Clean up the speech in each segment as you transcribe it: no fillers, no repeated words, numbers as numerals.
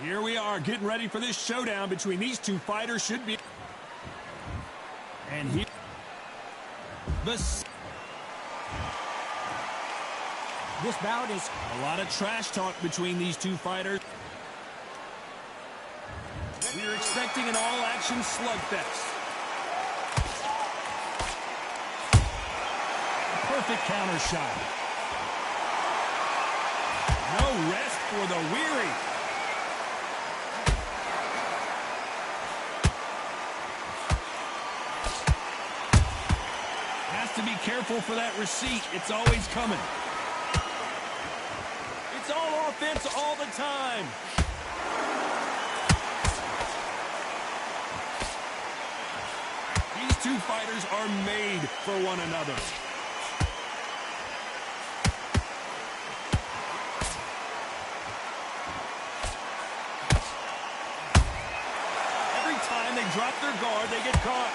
Here we are getting ready for this showdown between these two fighters. Should be. And here. This bout is a lot of trash talk between these two fighters. We're expecting an all-action slugfest. Perfect counter shot. No rest for the weary. Has to be careful for that receipt. It's always coming. It's all offense all the time. These two fighters are made for one another. Every time they drop their guard, they get caught.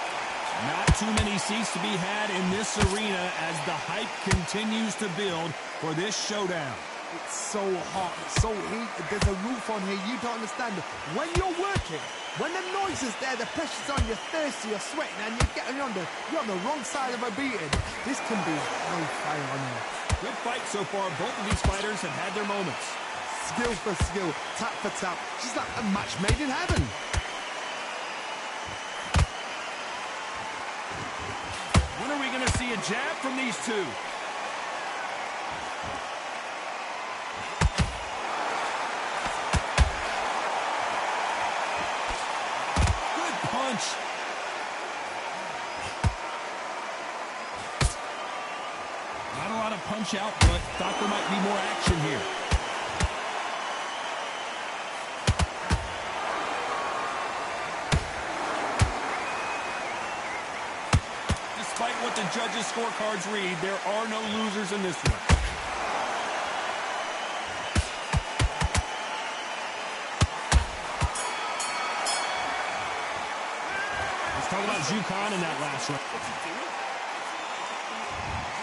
Not too many seats to be had in this arena as the hype continues to build for this showdown. It's so hot, so heated, there's a roof on here, you don't understand. When you're working, when the noise is there, the pressure's on, you're thirsty, you're sweating, and you're on the wrong side of a beating. This can be hellfire on you. Good fight so far. Both of these fighters have had their moments. Skill for skill, tap for tap, just like a match made in heaven. When are we going to see a jab from these two? Not a lot of punch out, but thought there might be more action here. Despite what the judges' scorecards read, there are no losers in this one. Talk about Zhu Khan in that last round.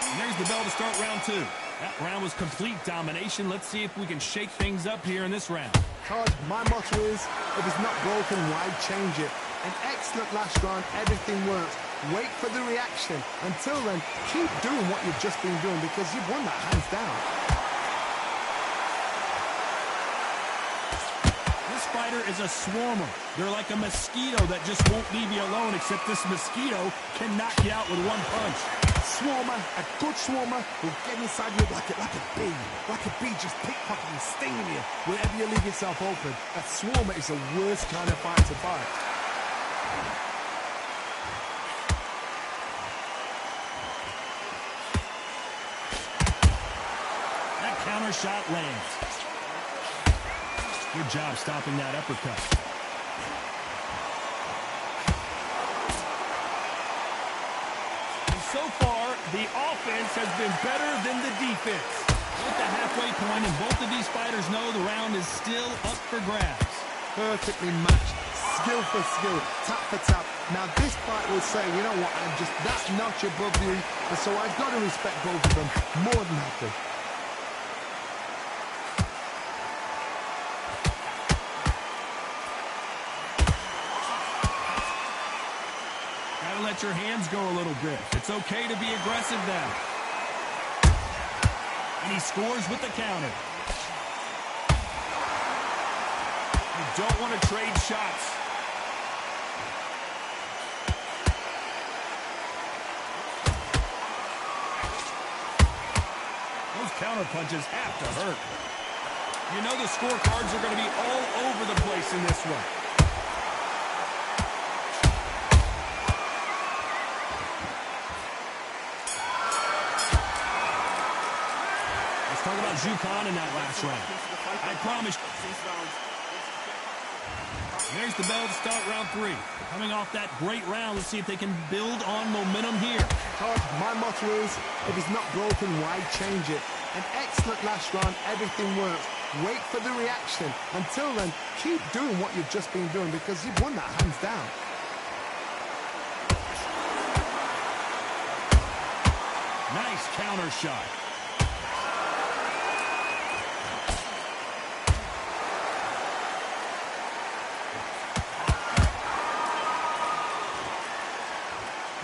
And there's the bell to start round two. That round was complete domination. Let's see if we can shake things up here in this round. Todd, my motto is, if it's not broken, why change it? An excellent last round, everything works. Wait for the reaction. Until then, keep doing what you've just been doing because you've won that hands down. Fighter is a swarmer. They're like a mosquito that just won't leave you alone, except this mosquito can knock you out with one punch. Swarmer, a good swarmer will get inside you like a bee. Like a bee just pickpocketing, stinging you wherever you leave yourself open. A swarmer is the worst kind of fight to fight. That counter shot lands. Good job stopping that uppercut. And so far, the offense has been better than the defense. At the halfway point, and both of these fighters know the round is still up for grabs. Perfectly matched, skill for skill, tap for tap. Now this fight will say, you know what, I'm just that notch above you, and so I've got to respect both of them more than happy. Let your hands go a little bit. It's okay to be aggressive now. And he scores with the counter. You don't want to trade shots. Those counter punches have to hurt. You know the scorecards are going to be all over the place in this one. Talk about Zhu Khan in that last round. I promise. There's the bell to start round three. Coming off that great round, let's see if they can build on momentum here. Todd, my motto is, if it's not broken, why change it? An excellent last round, everything works. Wait for the reaction. Until then, keep doing what you've just been doing because you've won that hands down. Nice counter shot.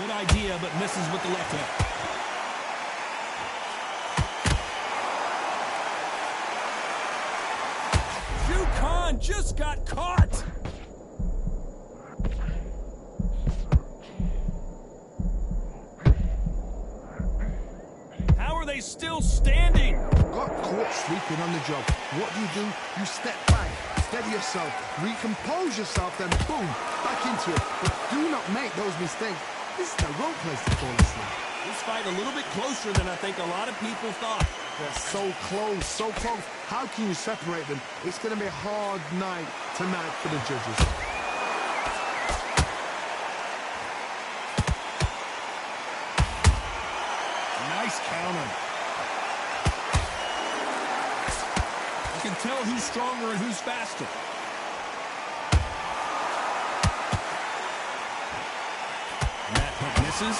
Good idea, but misses with the left hook. Zhu Khan just got caught. How are they still standing? Got caught sleeping on the job. What do? You step back, steady yourself, recompose yourself, then boom, back into it. But do not make those mistakes. This is the wrong place to fall asleep. This fight a little bit closer than I think a lot of people thought. They're so close, so close. How can you separate them? It's going to be a hard night tonight for the judges. Nice counter. You can tell who's stronger and who's faster. And that hook misses.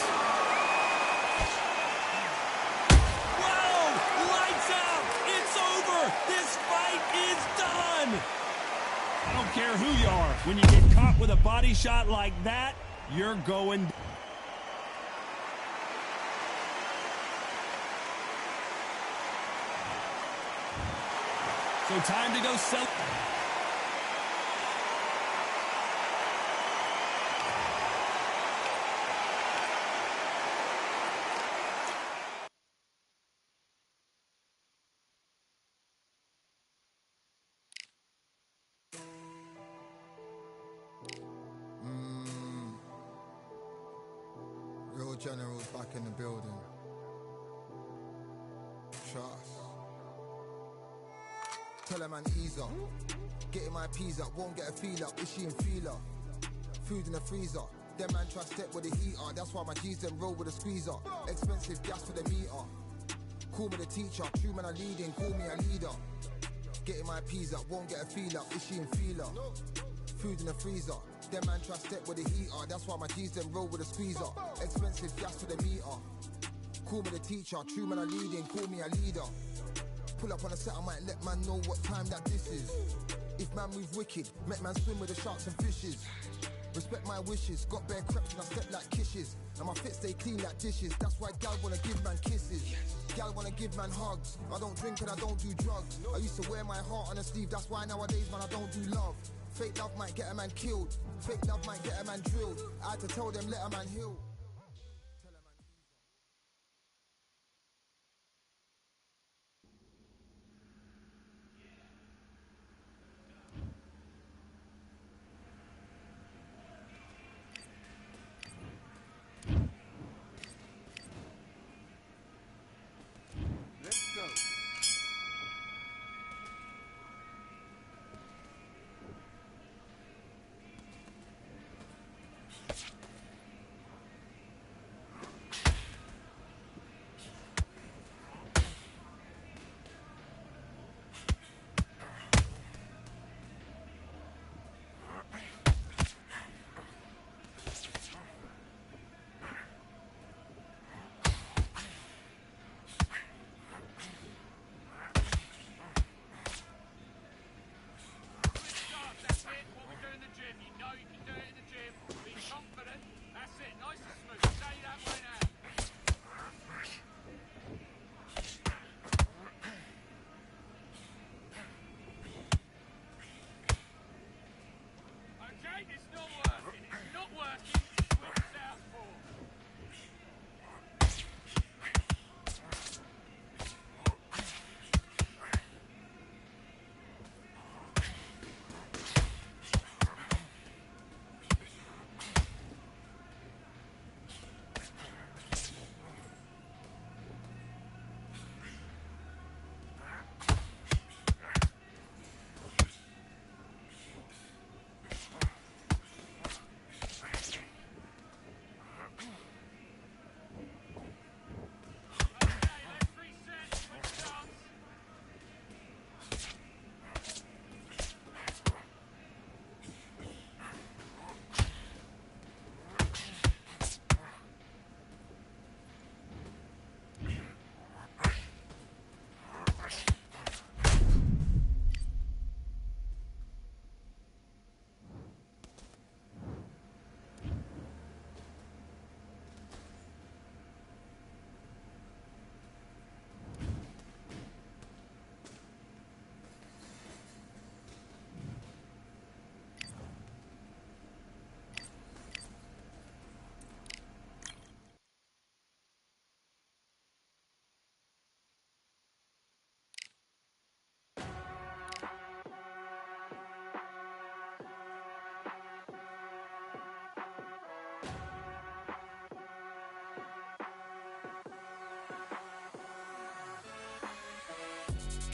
Whoa! Lights out! It's over! This fight is done! I don't care who you are. When you get caught with a body shot like that, you're going... So time to go sell. Real generals back in the building. Trust. Tell a man ease up. Getting my peas up, won't get a feel up. Is she in feeler? Food in the freezer. Them man try step with the heater. That's why my G's them roll with a squeezer. Expensive gas for the meter. Call me the teacher. True man I leading, call me a leader. Getting my peas up, won't get a feel up. Is she in feeler? Food in the freezer. Them man try step with the heater. That's why my G's them roll with a squeezer. Expensive gas for the meter. Call me the teacher. True man I leading, call me a leader. Pull up on a set, I might let man know what time that this is. If man move wicked, make man swim with the sharks and fishes. Respect my wishes, got bare creps and I step like kisses. And my fit stay clean like dishes, that's why gal wanna give man kisses. Gal wanna give man hugs, I don't drink and I don't do drugs. I used to wear my heart on a sleeve, that's why nowadays man I don't do love. Fake love might get a man killed, fake love might get a man drilled. I had to tell them let a man heal.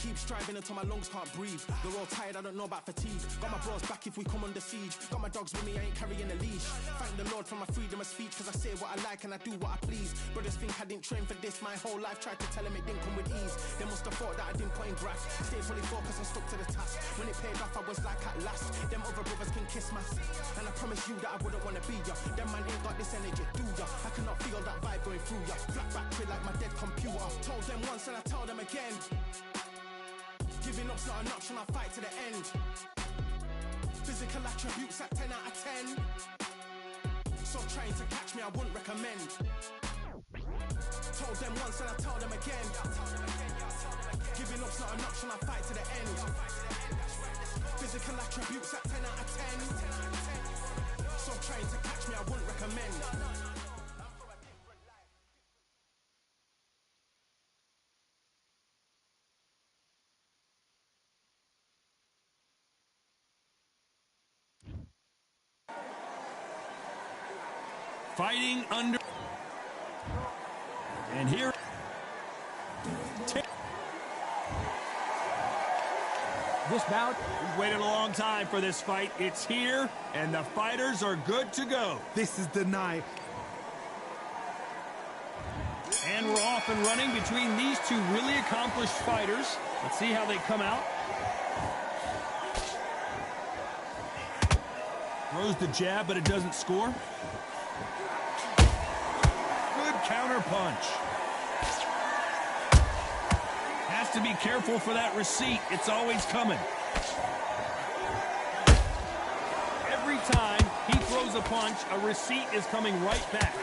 keep striving until my lungs can't breathe. They're all tired, I don't know about fatigue. Got my bros back if we come under siege. Got my dogs with me, I ain't carrying a leash. Thank the Lord for my freedom of speech, cause I say what I like and I do what I please. Brothers think I didn't train for this my whole life. Tried to tell them it didn't come with ease. They must have thought that I didn't put in graft. Stayed fully focused and stuck to the task. When it paid off, I was like at last. Them other brothers can kiss my ass. And I promise you that I wouldn't wanna be ya. Them man ain't got this energy, do ya? I cannot feel that vibe going through ya. Flat battery like my dead computer. Told them once and I tell them again. Giving up's not an option, I'll fight to the end. Physical attributes at 10 out of 10. So trying to catch me, I wouldn't recommend. Told them once and I tell them again. Giving up's not an option, I'll fight to the end. Physical attributes at 10 out of 10. So trying to catch me, I wouldn't recommend. Fighting under. And here. This bout. We've waited a long time for this fight. It's here, and the fighters are good to go. This is the night. And we're off and running between these two really accomplished fighters. Let's see how they come out. Throws the jab, but it doesn't score. Good counter punch. Has to be careful for that receipt. It's always coming. Every time he throws a punch, a receipt is coming right back.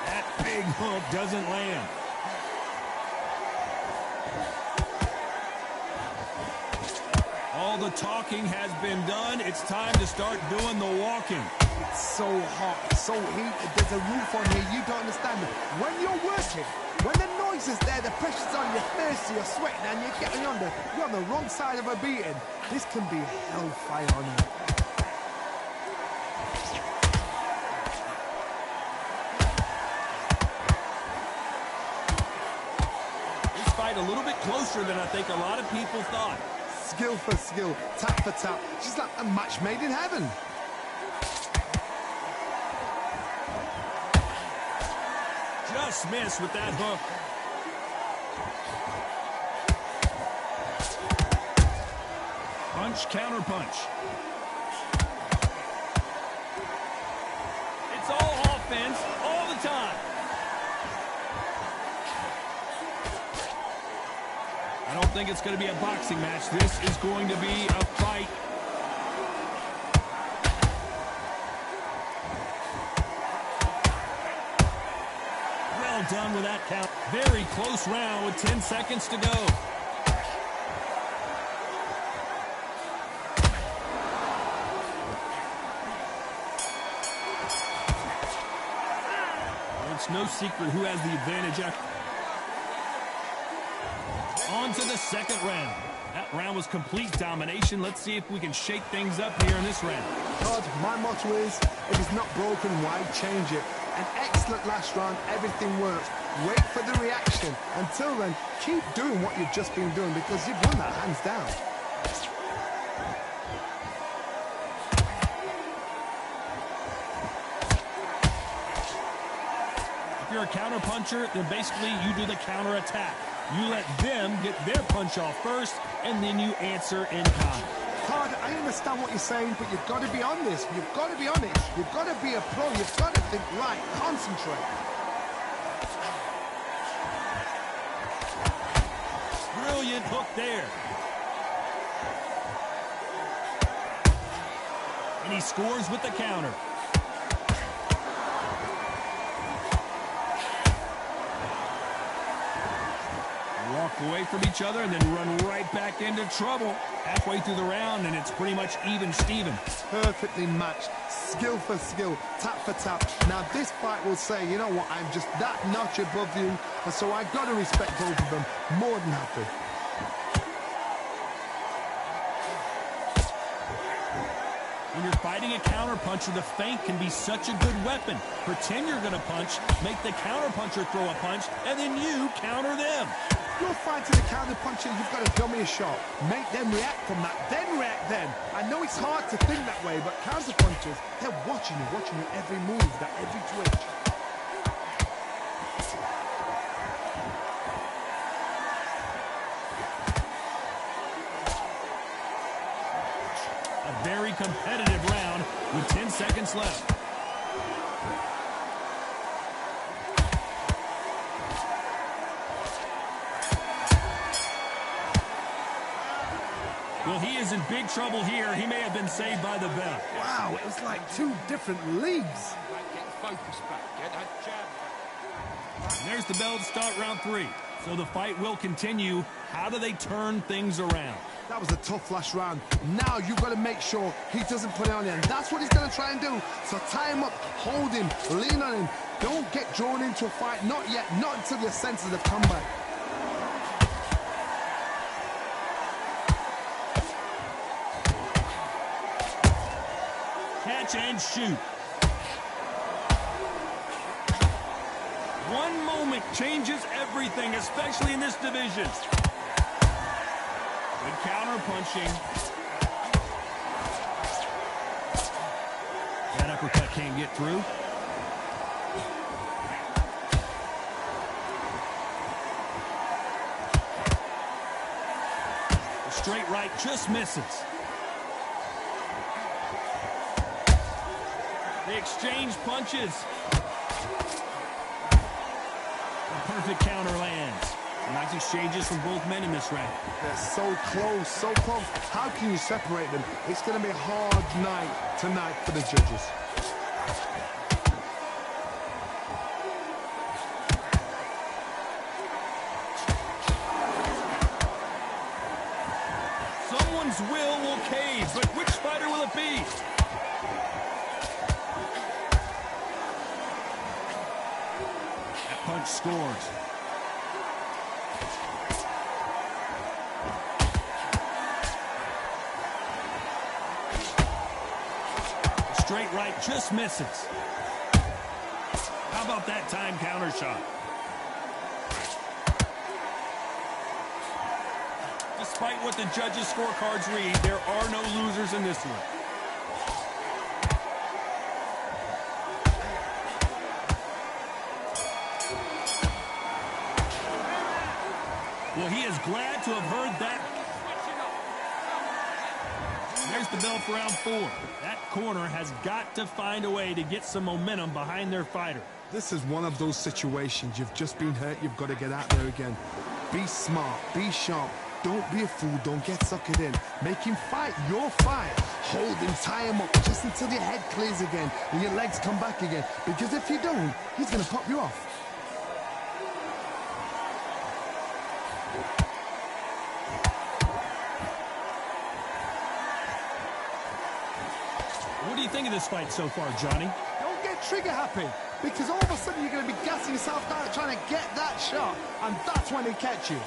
That big hook doesn't land. All the talking has been done. It's time to start doing the walking. It's so hot, so heated. There's a roof on here. You don't understand. When you're working, when the noise is there, the pressure's on, you're thirsty, you're sweating, and you're on the wrong side of a beating. This can be hellfire on you. This fight a little bit closer than I think a lot of people thought. Skill for skill, tap for tap. She's like a match made in heaven. Just missed with that hook. Punch, counter punch. It's all offense all the time. I don't think it's going to be a boxing match. This is going to be a fight. Well done with that count. Very close round with 10 seconds to go. It's no secret who has the advantage after. On to the second round. That round was complete domination. Let's see if we can shake things up here in this round. Todd, my motto is, if it's not broken, why change it? An excellent last round, everything works. Wait for the reaction. Until then, keep doing what you've just been doing because you've won that hands down. If you're a counter puncher, then basically you do the counter attack. You let them get their punch off first, and then you answer in kind. Todd, I understand what you're saying, but you've got to be honest. You've got to be honest. You've got to be a pro. You've got to think right. Concentrate. Brilliant hook there. And he scores with the counter. Walk away from each other and then run right back into trouble. Halfway through the round, and it's pretty much even Steven. Perfectly matched. Skill for skill, tap for tap. Now this fight will say, you know what, I'm just that notch above you, and so I've got to respect both of them more than happy. When you're fighting a counterpuncher, the feint can be such a good weapon. Pretend you're going to punch, make the counterpuncher throw a punch, and then you counter them. You're fighting a counterpuncher, you've got to dummy a shot. Make them react from that, then react then. I know it's hard to think that way, but counterpunchers, they're watching you every move, that every twitch. A very competitive round with 10 seconds left. Well, he is in big trouble here. He may have been saved by the bell. Wow, it was like two different leagues. Get focus back. Get that jab. And there's the bell to start round 3. So the fight will continue. How do they turn things around? That was a tough last round. Now you've got to make sure he doesn't put it on you. And that's what he's going to try and do. So tie him up, hold him, lean on him. Don't get drawn into a fight. Not yet. Not until your senses have come back. Catch and shoot. One moment changes everything, especially in this division. Good counter punching. That uppercut can't get through. The straight right just misses. They exchange punches. A perfect counter lands. Nice exchanges from both men in this round. They're so close, so close. How can you separate them? It's going to be a hard night tonight for the judges. Someone's will cave, but which fighter will it be? That punch scores. Straight right just misses. How about that time counter shot? Despite what the judges' scorecards read, there are no losers in this one. Well, he is glad to have heard that. There's the bell for round 4. That corner has got to find a way to get some momentum behind their fighter. This is one of those situations. You've just been hurt. You've got to get out there again. Be smart. Be sharp. Don't be a fool. Don't get suckered in. Make him fight your fight. Hold him. Tie him up just until your head clears again and your legs come back again. Because if you don't, he's going to pop you off. What do you think of this fight so far, Johnny? Don't get trigger happy, because all of a sudden you're going to be gassing yourself down trying to get that shot, and that's when they catch you.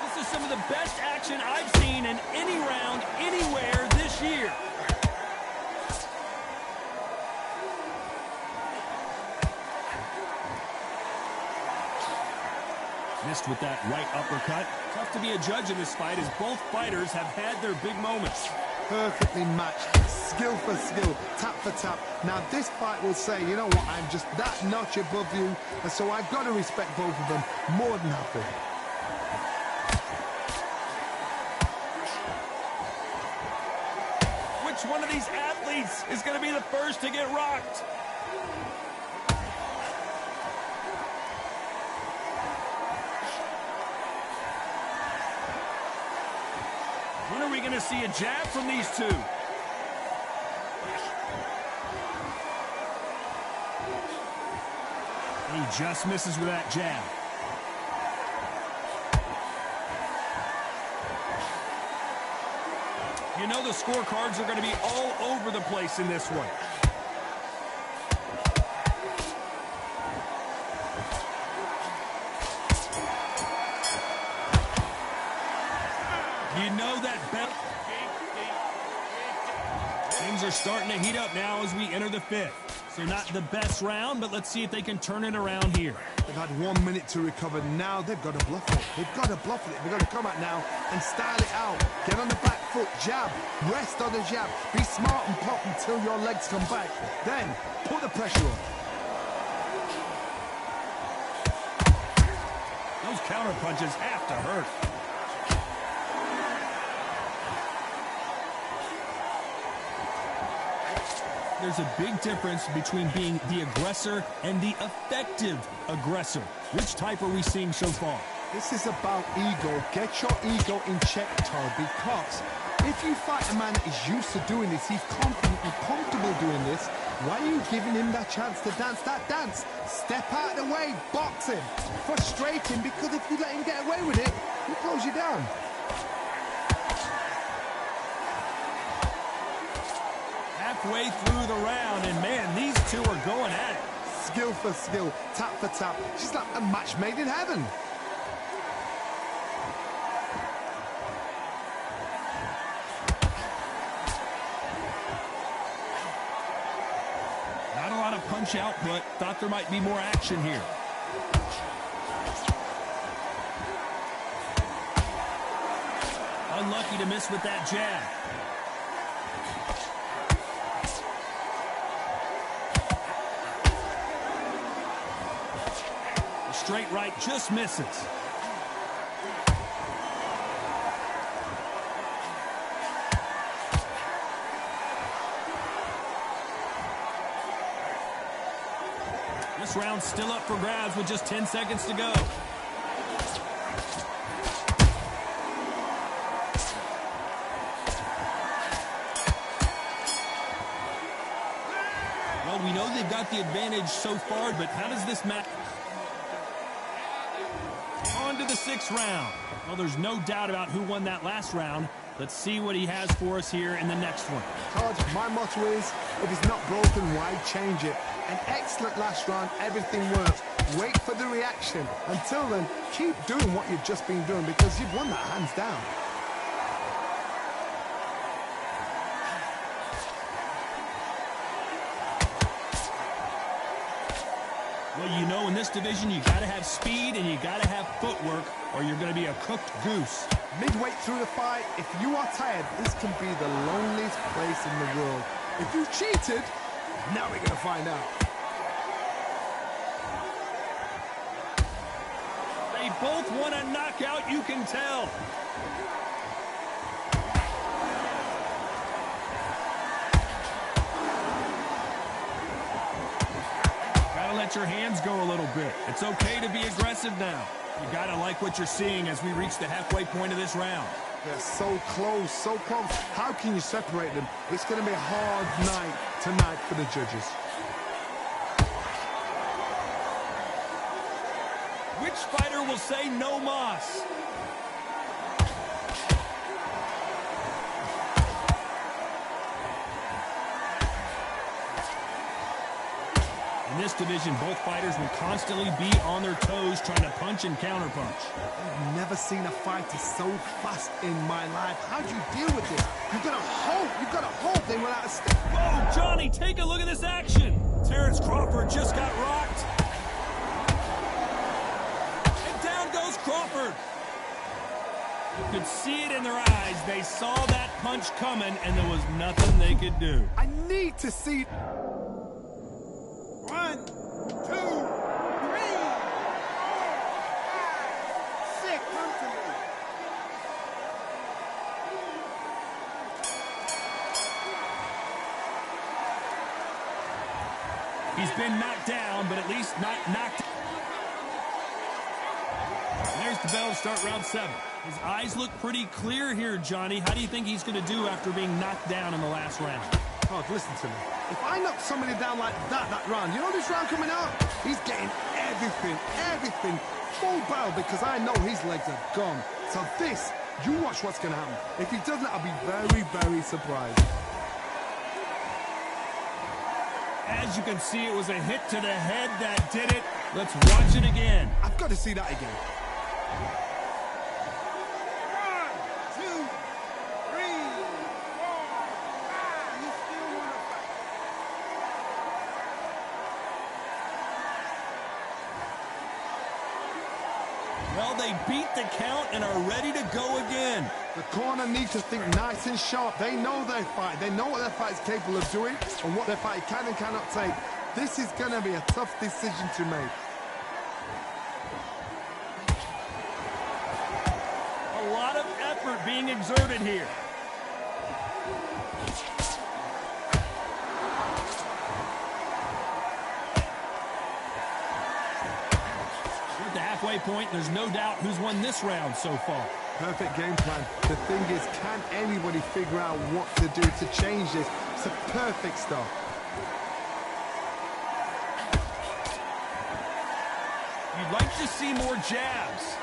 This is some of the best action I've seen in any round, anywhere this year. Missed with that right uppercut. Tough to be a judge in this fight as both fighters have had their big moments. Perfectly matched, skill for skill, tap for tap. Now this fight will say, you know what, I'm just that notch above you, and so I've got to respect both of them more than happy. Which one of these athletes is going to be the first to get rocked? When are we going to see a jab from these two? He just misses with that jab. You know the scorecards are going to be all over the place in this one. You know that belt. Things are starting to heat up now as we enter the fifth. So not the best round, but let's see if they can turn it around here. They've had 1 minute to recover. Now they've got to bluff it. They've got to bluff it. They've got to come out now and style it out. Get on the back foot, jab, rest on the jab. Be smart and pop until your legs come back. Then put the pressure on. Those counter punches have to hurt. There's a big difference between being the aggressor and the effective aggressor. Which type are we seeing so far? This is about ego. Get your ego in check, Todd, because if you fight a man that is used to doing this, he's confident and comfortable doing this, why are you giving him that chance to dance that dance? Step out of the way, box him, frustrate him, because if you let him get away with it, he'll close you down. Halfway through the round, and man, these two are going at it. Skill for skill, tap for tap. She's like a match made in heaven. Not a lot of punch output. Thought there might be more action here. Unlucky to miss with that jab. Straight right just misses. This round's still up for grabs with just 10 seconds to go. Well, we know they've got the advantage so far, but how does this match? On to the sixth round. Well, there's no doubt about who won that last round. Let's see what he has for us here in the next one. Todd, my motto is, if it's not broken, why change it? An excellent last round, everything works. Wait for the reaction. Until then, keep doing what you've just been doing because you've won that hands down. Well, you know, in this division, you got to have speed and you got to have footwork, or you're going to be a cooked goose. Midway through the fight, if you are tired, this can be the loneliest place in the world. If you cheated, now we're going to find out. They both want a knockout, you can tell. Let your hands go a little bit. It's okay to be aggressive now. You gotta like what you're seeing as we reach the halfway point of this round. They're so close, so close. How can you separate them? It's gonna be a hard night tonight for the judges. Which fighter will say no mas? In this division, both fighters will constantly be on their toes trying to punch and counterpunch. I've never seen a fighter so fast in my life. How do you deal with this? You've got to hope they run out of step. Oh, Johnny, take a look at this action. Terrence Crawford just got rocked. And down goes Crawford. You could see it in their eyes. They saw that punch coming, and there was nothing they could do. I need to see... 1, 2, 3, 4, 5, 6, come to me. He's been knocked down, but at least not knocked. There's the bell to start round 7. His eyes look pretty clear here, Johnny. How do you think he's going to do after being knocked down in the last round? Todd, listen to me. If I knock somebody down like that round, you know this round coming out? He's getting everything, full barrel because I know his legs are gone. So this, you watch what's going to happen. If he doesn't, I'll be very, very surprised. As you can see, it was a hit to the head that did it. Let's watch it again. I've got to see that again. 1, 2, they beat the count and are ready to go again. The corner needs to think nice and sharp. They know their fight. They know what their fight is capable of doing and what their fight can and cannot take. This is going to be a tough decision to make. A lot of effort being exerted here. We're at the halfway point. There's no doubt who's won this round so far. Perfect game plan. The thing is, can anybody figure out what to do to change this? It's a perfect start. You'd like to see more jabs.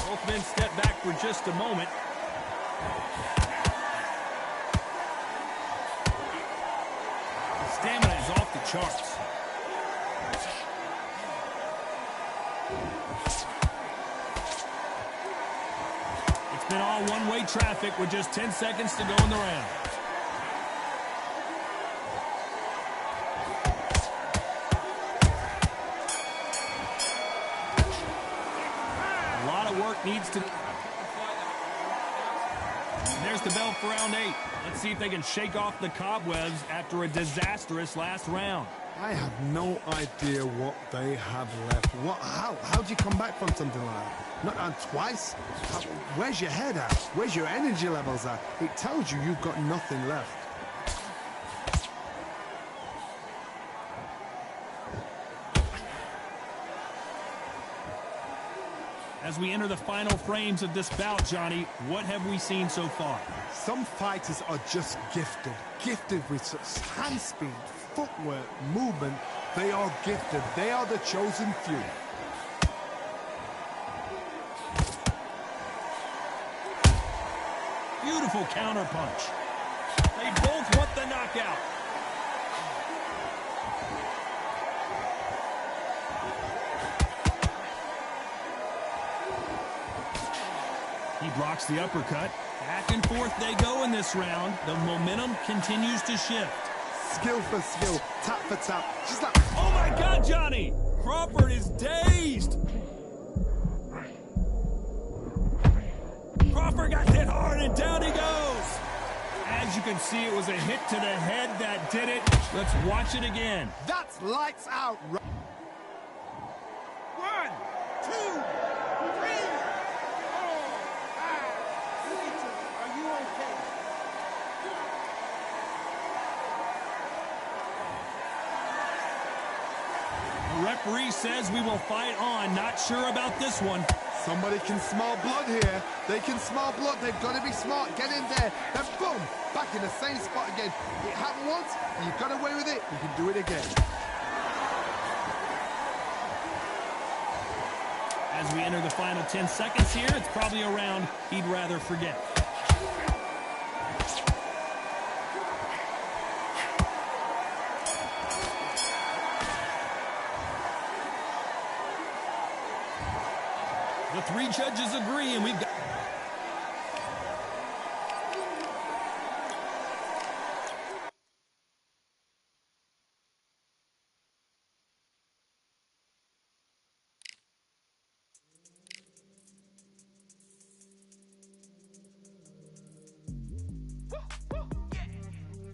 Both men step back for just a moment. Stamina is off the charts. It's been all one-way traffic with just 10 seconds to go in the round. A lot of work needs to... And there's the bell for round 8. Let's see if they can shake off the cobwebs after a disastrous last round. I have no idea what they have left. How do you come back from something like that? Not down twice? Where's your head at? Where's your energy levels at? It tells you you've got nothing left. As we enter the final frames of this bout, Johnny, what have we seen so far? Some fighters are just gifted. Gifted with such hand speed, footwork, movement. They are gifted. They are the chosen few. Beautiful counterpunch. They both want the knockout. He blocks the uppercut. Back and forth they go in this round. The momentum continues to shift. Skill for skill, tap for tap. Just like... Oh my God, Johnny! Crawford is dazed. Crawford got hit hard and down he goes. As you can see, it was a hit to the head that did it. Let's watch it again. That's lights out. 1, 2, 3, 4, 5. Are you okay? The referee says we will fight on. Not sure about this one. Somebody can smell blood here. They can smell blood. They've got to be smart. Get in there. Then boom, back in the same spot again. It happened once. You got away with it. You can do it again. As we enter the final 10 seconds here, it's probably a round he'd rather forget. The 3 judges agree, and we've got...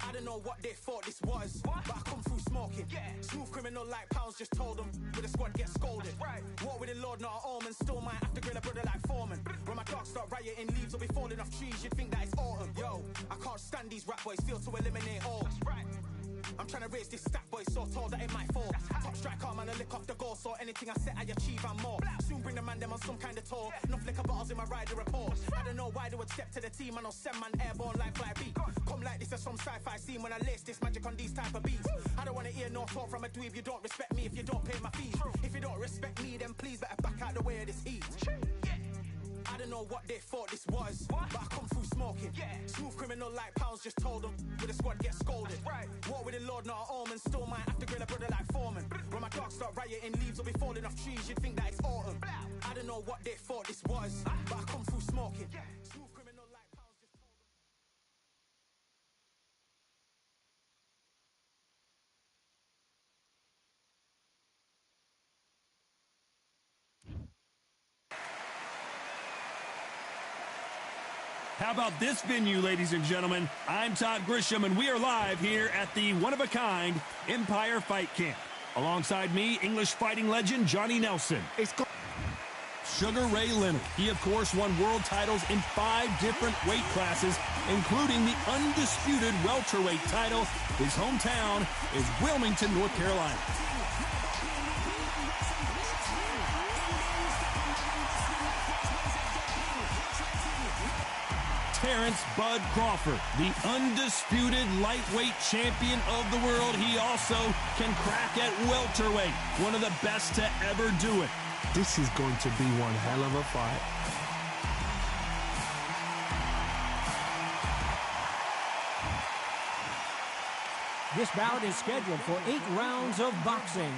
I don't know what they thought this was, but I come through smoking. Smooth criminal like pounds, just told them with a squad get scolded. Walk with the Lord, not an almond. Still might have to grill a brother like Foreman. When my dogs start rioting, leaves will be falling off trees. You'd think that it's autumn. Yo, I can't stand these rap boys, feel to eliminate all. I'm trying to raise this stat boy so tall that it might fall. Top striker, man, I lick off the goal, so anything I set, I achieve and more. Soon bring the man them on some kind of tour. Enough liquor bottles in my rider report. I don't know why they would step to the team, and I'll send man airborne like fly beat. Come like this as some sci-fi scene when I lace this magic on these type of beats. I don't want to hear no talk from a dweeb. You don't respect me if you don't pay my fees. If you don't respect me, then please better back out the way of this heat. I don't know what they thought this was, but I come through smoking. Smooth criminal like pounds, just told them with a squad get scolded. Walk with the Lord, not an almond. Still might have to grill a brother like Foreman. When my dogs start rioting, leaves will be falling off trees. You'd think that it's autumn. I don't know what they thought this was, but I come through smoking. How about this venue, ladies and gentlemen? I'm Todd Grisham, and we are live here at the one-of-a-kind Empire Fight Camp. Alongside me, English fighting legend Johnny Nelson. Sugar Ray Leonard. He, of course, won world titles in 5 different weight classes, including the undisputed welterweight title. His hometown is Wilmington, North Carolina. Terrence Bud Crawford, the undisputed lightweight champion of the world. He also can crack at welterweight, one of the best to ever do it. This is going to be one hell of a fight. This bout is scheduled for 8 rounds of boxing.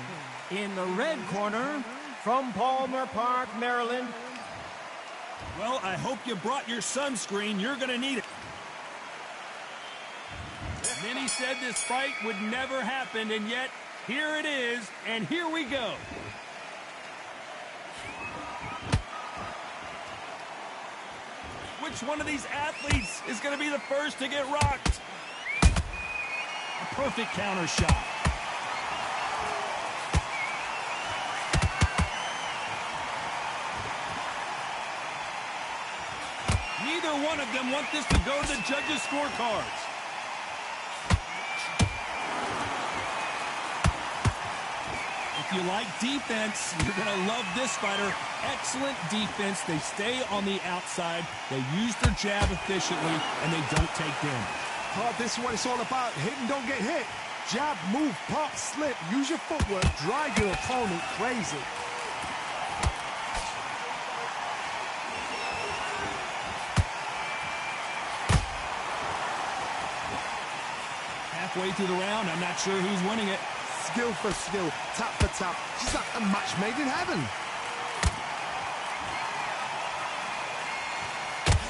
In the red corner, from Palmer Park, Maryland. Well, I hope you brought your sunscreen. You're going to need it. Many said this fight would never happen, and yet here it is, and here we go. Which one of these athletes is going to be the first to get rocked? A perfect counter shot. Neither one of them want this to go to the judges' scorecards. If you like defense, you're going to love this fighter. Excellent defense. They stay on the outside. They use their jab efficiently, and they don't take damage. Oh, this is what it's all about. Hit and don't get hit. Jab, move, pop, slip. Use your footwork. Drive your opponent crazy. Halfway through the round, I'm not sure who's winning it. Skill for skill, tap for tap. Just like a match made in heaven.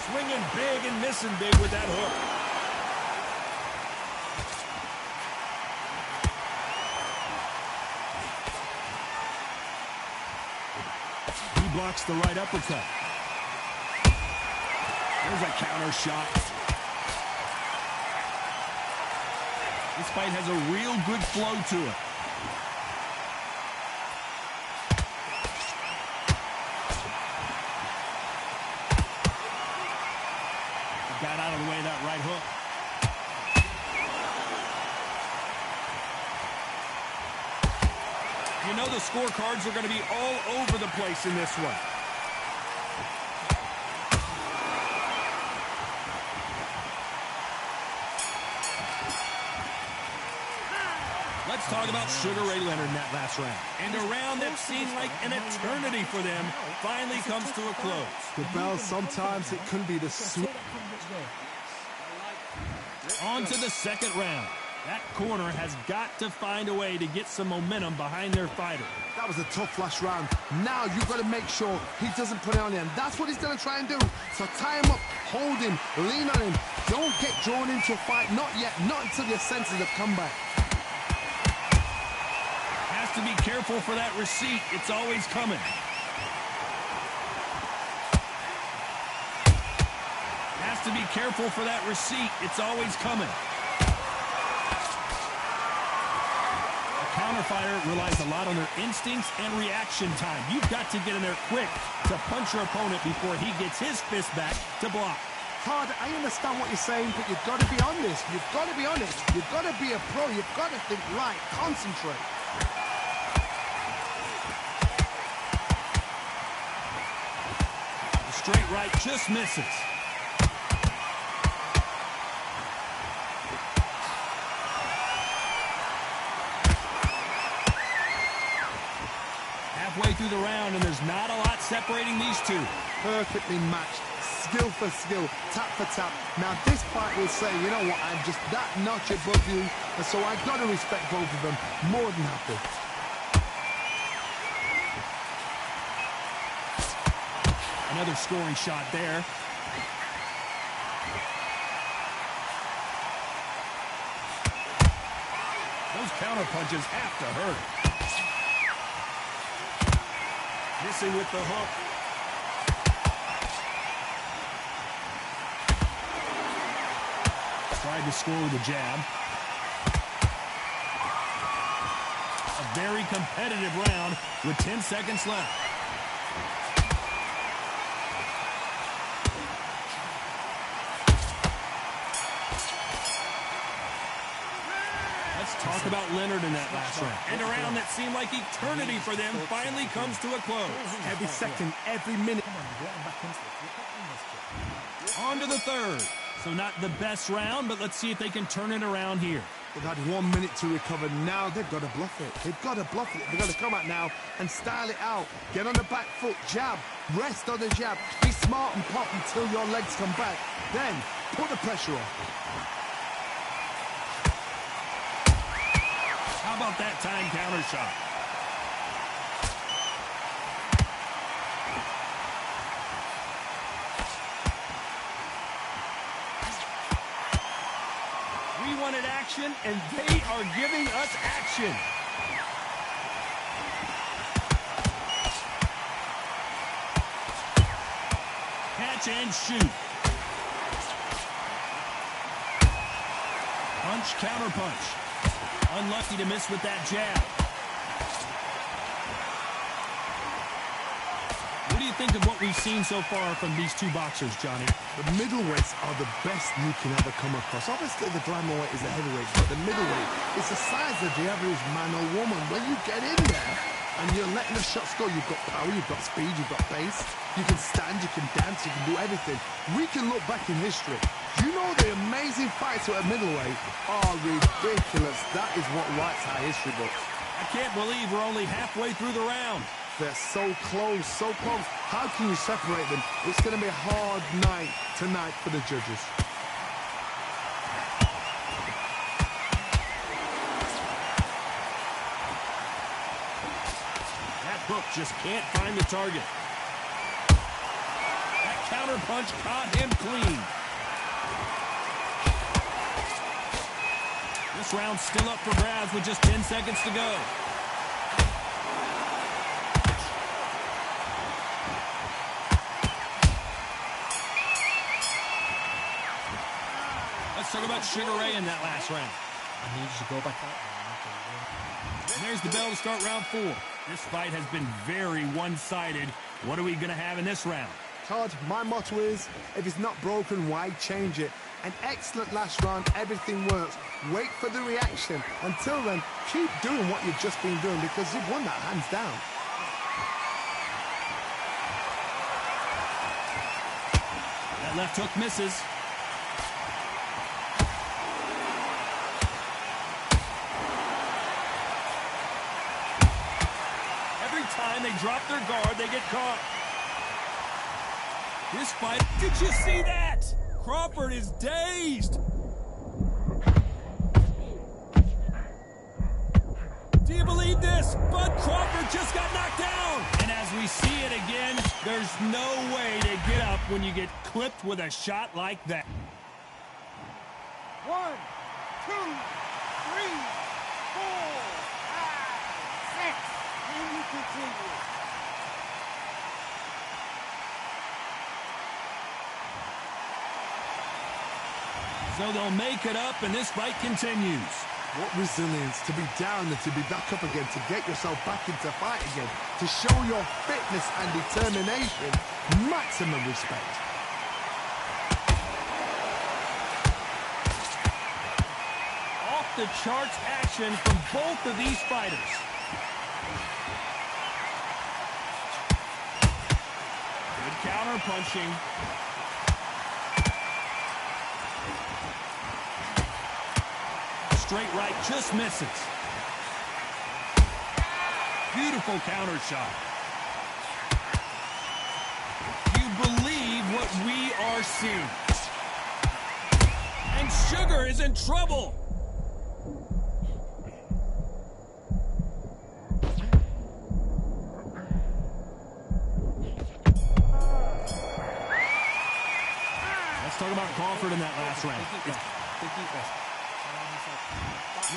Swinging big and missing big with that hook. He blocks the right uppercut. There's a counter shot. This fight has a real good flow to it. Got out of the way of that right hook. You know the scorecards are going to be all over the place in this one. Let's talk about Sugar Ray Leonard in that last round. And a round that seemed like an eternity for them finally comes to a close. The bell, sometimes it can be the sweet. On to the second round. That corner has got to find a way to get some momentum behind their fighter. That was a tough last round. Now you've got to make sure he doesn't put it on him. That's what he's going to try and do. So tie him up, hold him, lean on him. Don't get drawn into a fight. Not yet. Not until your senses have come back. Has to be careful for that receipt. It's always coming. Has to be careful for that receipt. It's always coming. A counterfighter relies a lot on their instincts and reaction time. You've got to get in there quick to punch your opponent before he gets his fist back to block. Todd, I understand what you're saying, but you've got to be honest. You've got to be honest. You've got to be a pro. You've got to think right. Concentrate. Straight right just misses. Halfway through the round, and there's not a lot separating these two. Perfectly matched. Skill for skill, tap for tap. Now this fight will say, you know what, I'm just that notch above you, and so I've got to respect both of them. More than happy. Another scoring shot there. Those counter punches have to hurt. Missing with the hook. Tried to score with a jab. A very competitive round with 10 seconds left. Let's talk about Leonard in that last round. And a round that seemed like eternity for them finally comes to a close. Every second, every minute. On to the third. So not the best round, but let's see if they can turn it around here. They've had 1 minute to recover. Now they've got to bluff it. They've got to bluff it. They've got to come out now and style it out. Get on the back foot, jab. Rest on the jab. Be smart and pop until your legs come back. Then put the pressure on. How about that time counter shot? We wanted action, and they are giving us action. Catch and shoot. Punch, counter punch. Unlucky to miss with that jab. What do you think of what we've seen so far from these two boxers, Johnny? The middleweights are the best you can ever come across. Obviously, the glamour weight is the heavyweight, but the middleweight is the size of the average man or woman. When you get in there and you're letting the shots go, you've got power, you've got speed, you've got pace. You can stand, you can dance, you can do everything. We can look back in history. You know the amazing fights at middleweight are ridiculous. That is what writes our history books. I can't believe we're only halfway through the round. They're so close, so close. How can you separate them? It's going to be a hard night tonight for the judges. That hook just can't find the target. That counter punch caught him clean. This round's still up for grabs with just 10 seconds to go. Let's talk about Sugar Ray in that last round. I need you to go back out. And there's the bell to start round 4. This fight has been very one-sided. What are we going to have in this round? Todd, my motto is, if it's not broken, why change it? An excellent last round, everything works. Wait for the reaction. Until then, keep doing what you've just been doing because you've won that hands down. That left hook misses. Every time they drop their guard, they get caught. This fight, did you see that? Crawford is dazed. Do you believe this? Bud Crawford just got knocked down. And as we see it again, there's no way to get up when you get clipped with a shot like that. 1, 2, 3, 4, 5, 6. And you continue. So they'll make it up, and this fight continues. What resilience to be down and to be back up again, to get yourself back into fight again, to show your fitness and determination. Maximum respect. Off the charts action from both of these fighters. Good counter punching. Straight right just misses. Beautiful counter shot. You believe what we are seeing. And Sugar is in trouble. Let's talk about Crawford in that last round.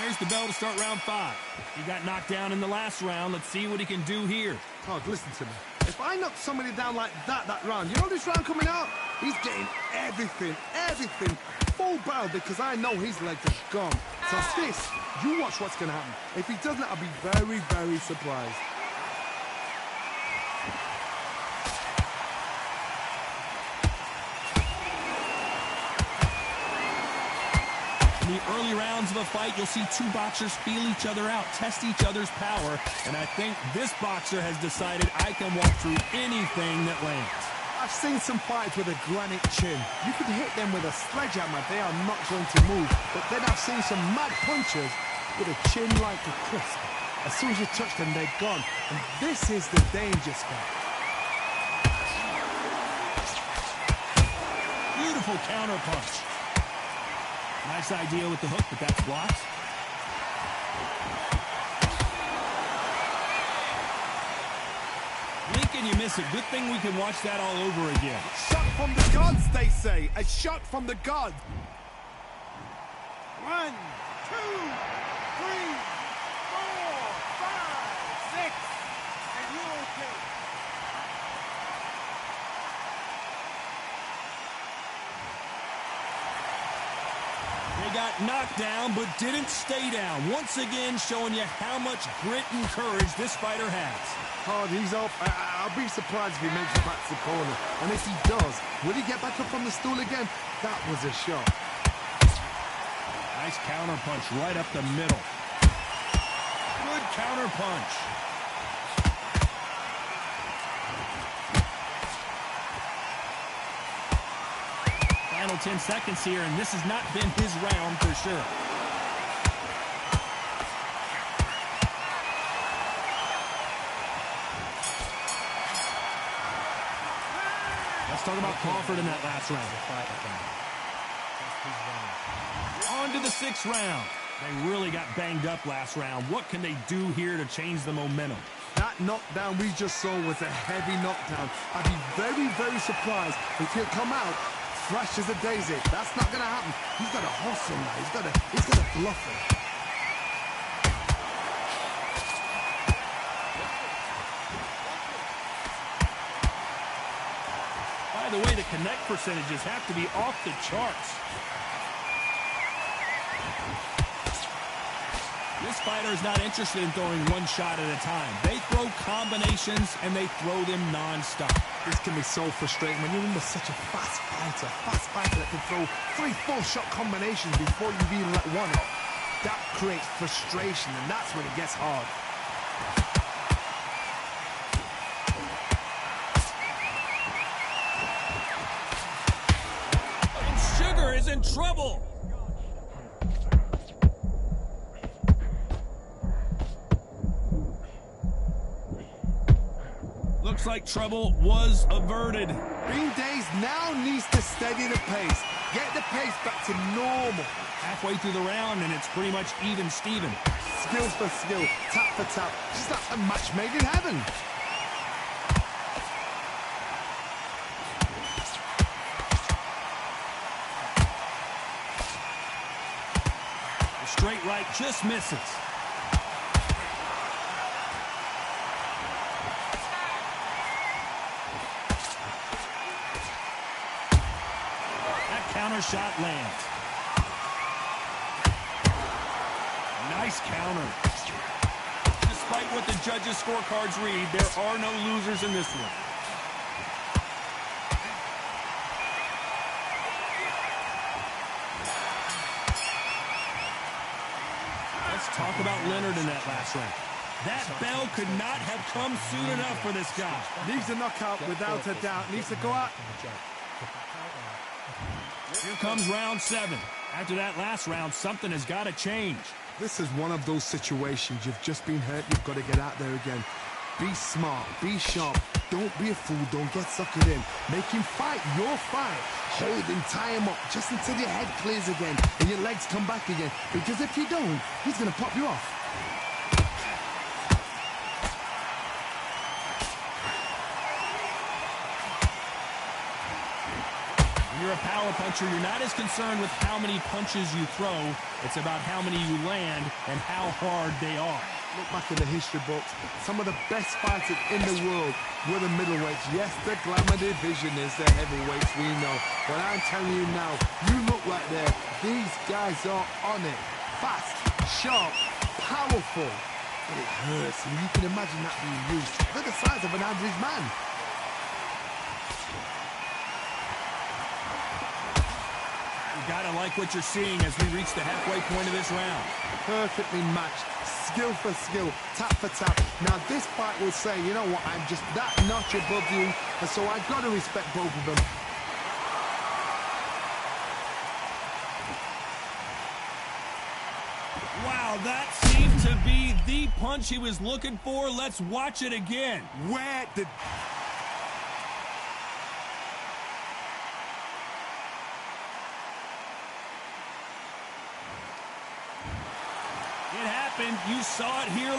There's the bell to start round 5. He got knocked down in the last round. Let's see what he can do here. Todd, listen to me. If I knock somebody down like that round, you know this round coming out? He's getting everything full barrel because I know his legs are gone. So this, you watch what's going to happen. If he doesn't, I'll be very, very surprised. In the early rounds of a fight, you'll see two boxers feel each other out, test each other's power, and I think this boxer has decided I can walk through anything that lands. I've seen some fights with a granite chin. You could hit them with a sledgehammer, they are not going to move. But then I've seen some mad punchers with a chin like a crisp. As soon as you touch them, they're gone. And this is the danger spot. Beautiful counter punch. Nice idea with the hook, but that's blocked. Blink and you miss it. Good thing we can watch that all over again. Shot from the gods, they say. A shot from the gods. 1, 2, 3, 4, 5, 6, and you're okay. They got knocked down, but didn't stay down. Once again, showing you how much grit and courage this fighter has. Hard, he's up. I'll be surprised if he makes it back to the corner. And if he does, will he get back up on the stool again? That was a shot. Nice counter punch right up the middle. Good counter punch. Final 10 seconds here, and this has not been his round for sure. Let's talk about Crawford in that last round. On to the 6th round. They really got banged up last round. What can they do here to change the momentum? That knockdown we just saw was a heavy knockdown. I'd be very, very surprised if he'll come out fresh as a daisy. That's not going to happen. He's got to hustle now. He's got to bluff him. By the way, the connect percentages have to be off the charts. This fighter is not interested in throwing one shot at a time. They throw combinations, and they throw them non-stop. This can be so frustrating when you're under such a fast fighter that can throw 3-4 shot combinations before you even let one off. That creates frustration, and that's when it gets hard. And Sugar is in trouble. Looks like trouble was averted. Green Days now needs to steady the pace. Get the pace back to normal. Halfway through the round, and it's pretty much even Steven. Skill for skill, tap for tap. Just like a match made in heaven. The straight right just misses. Counter shot lands. Nice counter. Despite what the judges' scorecards read, there are no losers in this one. Let's talk about Leonard in that last round. That bell could not have come soon enough for this guy. Needs a knockout without a doubt. Needs to go out. Here comes round 7. After that last round, something has got to change. This is one of those situations. You've just been hurt. You've got to get out there again. Be smart. Be sharp. Don't be a fool. Don't get suckered in. Make him fight your fight. Hold him. Tie him up just until your head clears again and your legs come back again. Because if you don't, he's going to pop you off. You're a power puncher. You're not as concerned with how many punches you throw. It's about how many you land and how hard they are. Look back in the history books, some of the best fighters in the world were the middleweights. Yes, the glamour division is the heavyweights, we know. But I'm telling you now, you look right there, these guys are on it. Fast, sharp, powerful. But it hurts, and you can imagine that being used. They're the size of an average man. You gotta like what you're seeing as we reach the halfway point of this round. Perfectly matched, skill for skill, tap for tap. Now this fight will say, you know what, I'm just that notch above you, and so I've got to respect both of them. Wow, that seemed to be the punch he was looking for. Let's watch it again. Where did... It happened. You saw it here.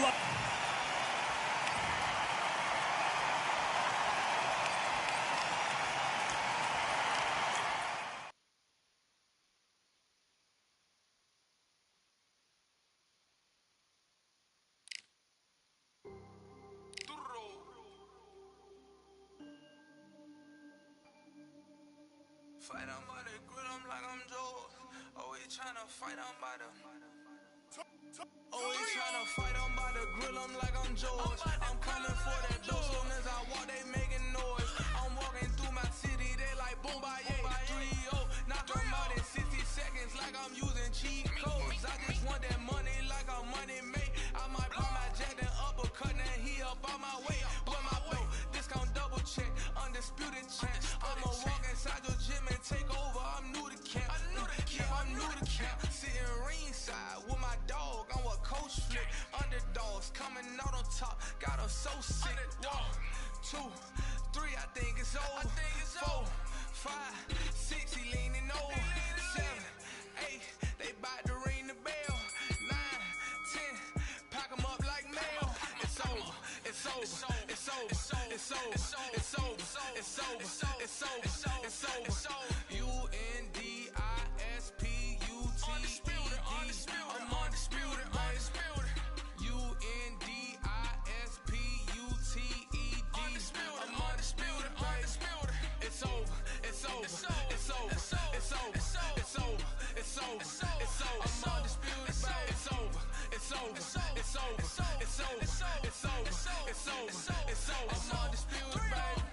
Fight on by the grill, I'm like I'm Joe. Always tryna fight on by the. Always tryna fight on by the grill, I'm like I'm Joe. I'm coming for that dough, soon as I walk, they making noise. I'm walking through my city, they like boom by 3-0. Knock them out in 60 seconds, like I'm using cheat codes. I just want that money, like I'm money made. I might pop my jack and uppercut, and he up on my way. With my way, discount double check, undisputed champ. I'ma walk inside your gym and take over. I'm new to camp. I'm new to camp. Sitting ringside with my dog. I'm what coach flick. Underdogs coming out on top. Got us so sick. 1, 2, 3. I think it's over. 4, 5, 6. He leaning over. 7, 8. They bout to ring the bell. 9, 10. Pack 'em up like mail. It's over. It's over. It's over. It's over. It's over. It's over. It's over. It's over. UNDISPUTED. I'm undisputed. I'm undisputed. I'm undisputed. It's over. It's over. It's over. It's over. It's over. It's over. It's over. I'm undisputed. It's over. It's over. It's over. It's over. It's over. It's over. It's over. I'm undisputed, baby.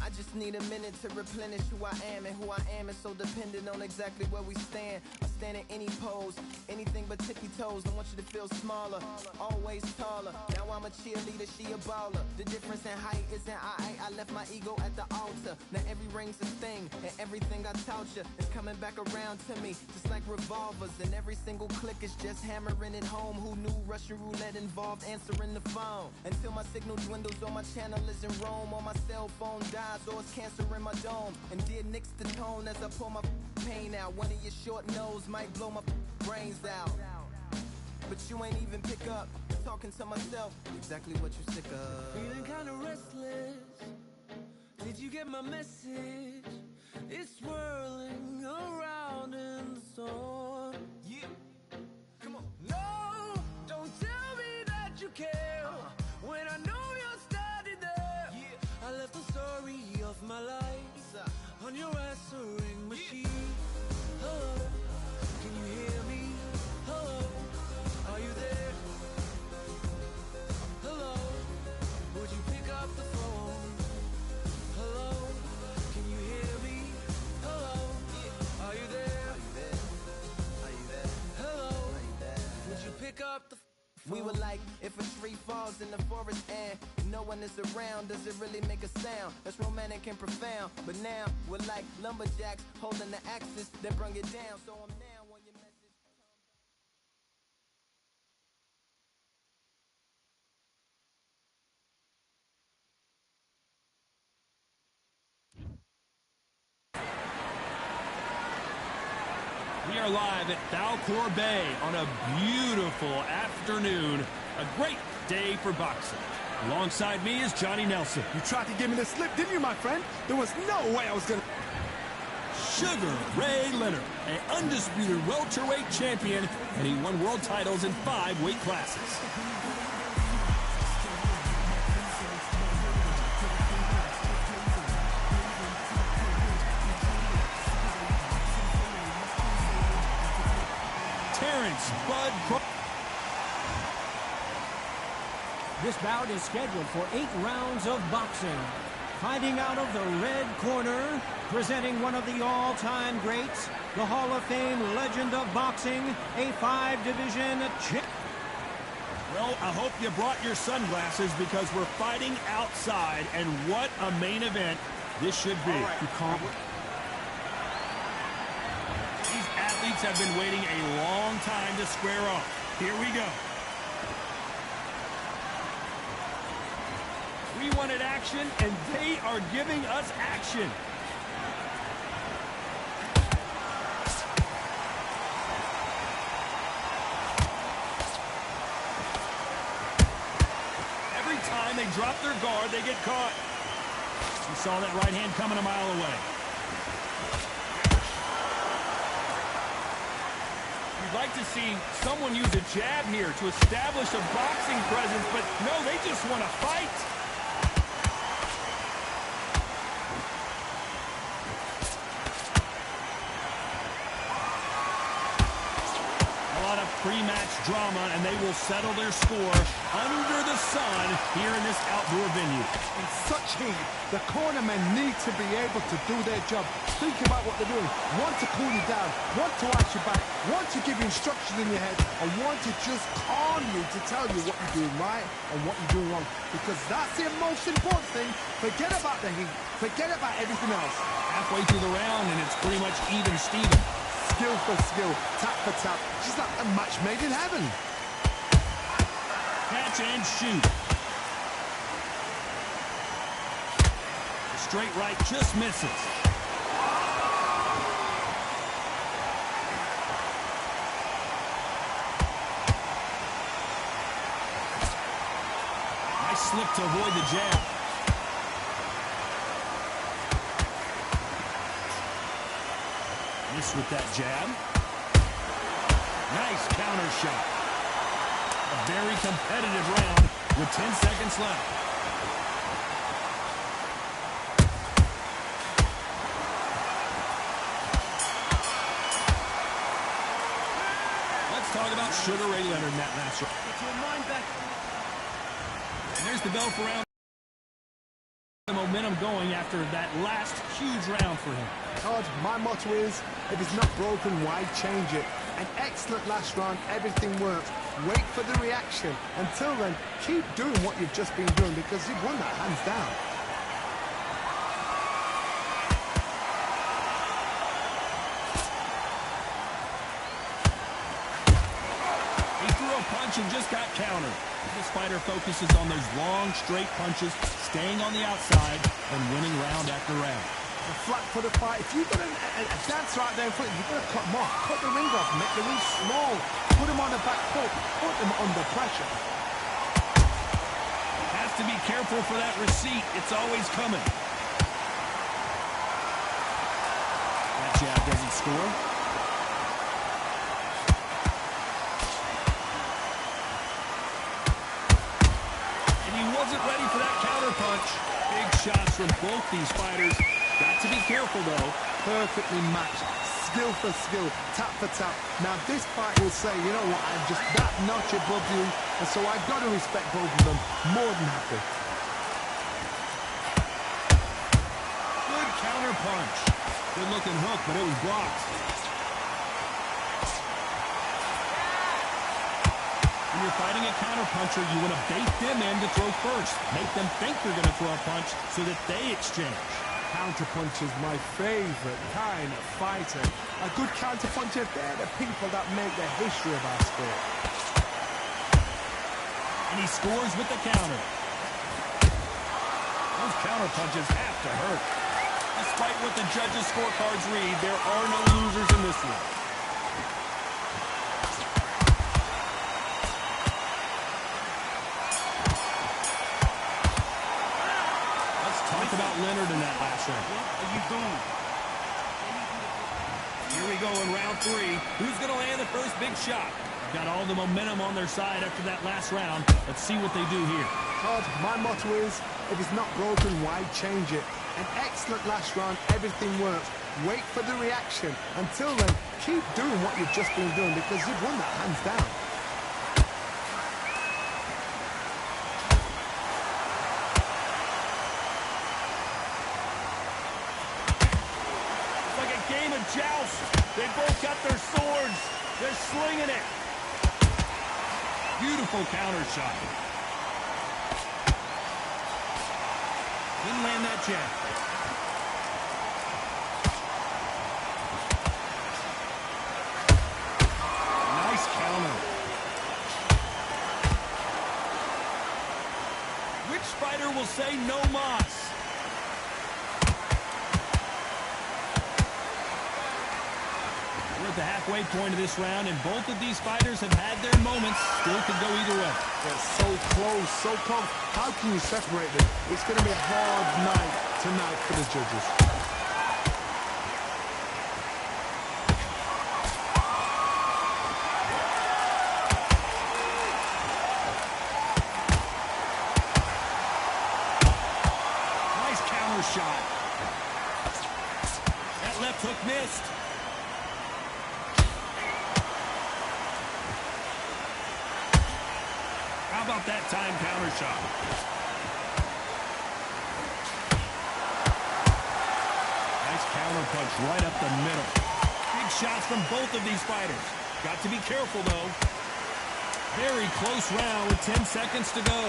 I just need a minute to replenish who I am, and who I am is so dependent on exactly where we stand. I stand in any pose, anything but tippy toes. I want you to feel smaller, always taller. Now I'm a cheerleader, she a baller. The difference in height isn't I left my ego at the altar. Now every ring's a thing, and everything I taught you is coming back around to me, just like revolvers. And every single click is just hammering it home. Who knew Russian roulette involved answering the phone? Until my signal dwindles or my channel is in Rome, or my cell phone dies, or it's cancer in my dome. And dear nicks the tone as I pour my pain out. One of your short nose might blow my brains out, but you ain't even pick up. Talking to myself, exactly what you sick of. Feeling kinda restless. Did you get my message? It's swirling around in the storm. Yeah, come on. No, don't tell me that you care when I know you're standing there. Yeah, I left the story of my life on your answering machine. Hello, can you hear me? Hello, are you there? Hello, would you pick up the phone? Hello, can you hear me? Hello, are you there? Hello, would you pick up the We were like, if a tree falls in the forest and no one is around, does it really make a sound? That's romantic and profound. But now we're like lumberjacks holding the axes that bring it down. So I'm now on your message. We are live at Valcour Bay on a beautiful afternoon. A great day for boxing. Alongside me is Johnny Nelson. You tried to give me the slip, didn't you, my friend? There was no way I was going to... Sugar Ray Leonard, an undisputed welterweight champion, and he won world titles in 5 weight classes. Terrence Bud Crawford. This bout is scheduled for 8 rounds of boxing. Fighting out of the red corner, presenting one of the all-time greats, the Hall of Fame legend of boxing, a 5-division champ. Well, I hope you brought your sunglasses because we're fighting outside, and what a main event this should be. You can't... These athletes have been waiting a long time to square off. Here we go. We wanted action, and they are giving us action. Every time they drop their guard, they get caught. You saw that right hand coming a mile away. You'd like to see someone use a jab here to establish a boxing presence, but no, they just want to fight. Pre-match drama, and they will settle their score under the sun here in this outdoor venue. In such heat, the cornermen need to be able to do their job. Think about what they're doing. One to cool you down, one to watch your back, one to give you instructions in your head, and one to just calm you to tell you what you're doing right and what you're doing wrong. Because that's the most important thing. Forget about the heat. Forget about everything else. Halfway through the round, and it's pretty much even Steven. Skill for skill, tap for tap. Just like a match made in heaven. Catch and shoot. The straight right just misses. Nice slip to avoid the jab. Miss with that jab. Nice counter shot. A very competitive round with 10 seconds left. Let's talk about Sugar Ray Leonard in that match. And there's the bell for round. The momentum going after that last huge round for him. Todd, my motto is, if it's not broken, why change it? An excellent last round, everything works. Wait for the reaction. Until then, keep doing what you've just been doing because you've won that hands down. He threw a punch and just got countered. This fighter focuses on those long, straight punches, staying on the outside, and winning round after round. A flat for the fight. If you've got a dancer out there in front, you've got to cut them off. Cut the ring off, make the ring small. Put them on the back foot. Put them under pressure. Has to be careful for that receipt. It's always coming. That jab doesn't score. And he wasn't ready for that counter punch. Big shots from both these fighters. Got to be careful, though. Perfectly matched. Skill for skill. Tap for tap. Now, this fight will say, you know what, I'm just that notch above you, and so I've got to respect both of them. More than happy. Good counter punch. Good-looking hook, but it was blocked. When you're fighting a counterpuncher, you want to bait them in to throw first. Make them think they're going to throw a punch so that they exchange. Counterpunch is my favorite kind of fighter. A good counterpuncher, they're the people that make the history of our sport. And he scores with the counter. Those counterpunches have to hurt. Despite what the judges' scorecards read, there are no losers in this one. Talk about Leonard in that last round. What are you doing? Here we go in round 3. Who's going to land the first big shot? Got all the momentum on their side after that last round. Let's see what they do here. Todd, my motto is, if it's not broken, why change it? An excellent last round, everything works. Wait for the reaction. Until then, keep doing what you've just been doing because you've won that hands down. Game of joust. They both got their swords. They're slinging it. Beautiful counter shot. Didn't land that jab. Nice counter. Which fighter will say no mas? At the halfway point of this round, and both of these fighters have had their moments. Still could go either way. They're so close, so close. How can you separate them? It's going to be a hard night tonight for the judges. Nice counter shot. That left hook missed. How about that time counter shot? Nice counter punch right up the middle. Big shots from both of these fighters. Got to be careful, though. Very close round with 10 seconds to go.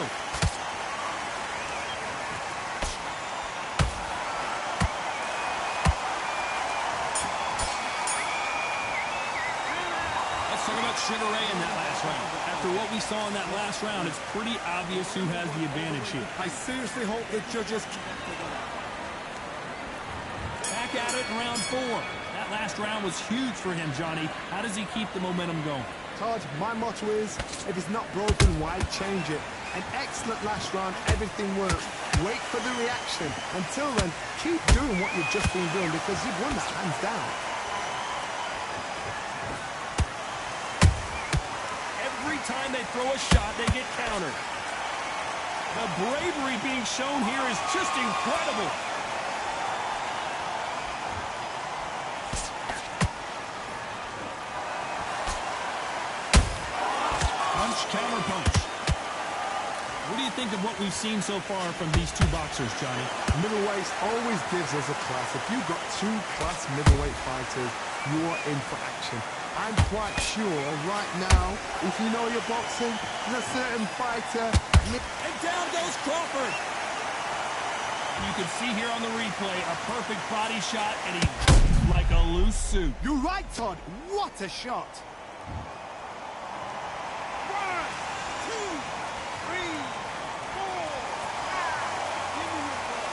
Let's talk about Sugar Ray in that last round. After what we saw in that last round, it's pretty obvious who has the advantage here. I seriously hope the judges... Back at it in round 4. That last round was huge for him, Johnny. How does he keep the momentum going? Todd, my motto is, if it's not broken, why change it? An excellent last round, everything works. Wait for the reaction. Until then, keep doing what you've just been doing because you've won that hands down. Every time they throw a shot, they get countered. The bravery being shown here is just incredible. Punch, counter punch. What do you think of what we've seen so far from these two boxers, Johnny? Middleweights always gives us a class. If you've got two class middleweight fighters, you are in for action. I'm quite sure right now, if you know your boxing, there's a certain fighter... And down goes Crawford. You can see here on the replay, a perfect body shot, and he like a loose suit. You're right, Todd. What a shot. 1, 2, 3, 4, 5. Give me your ball.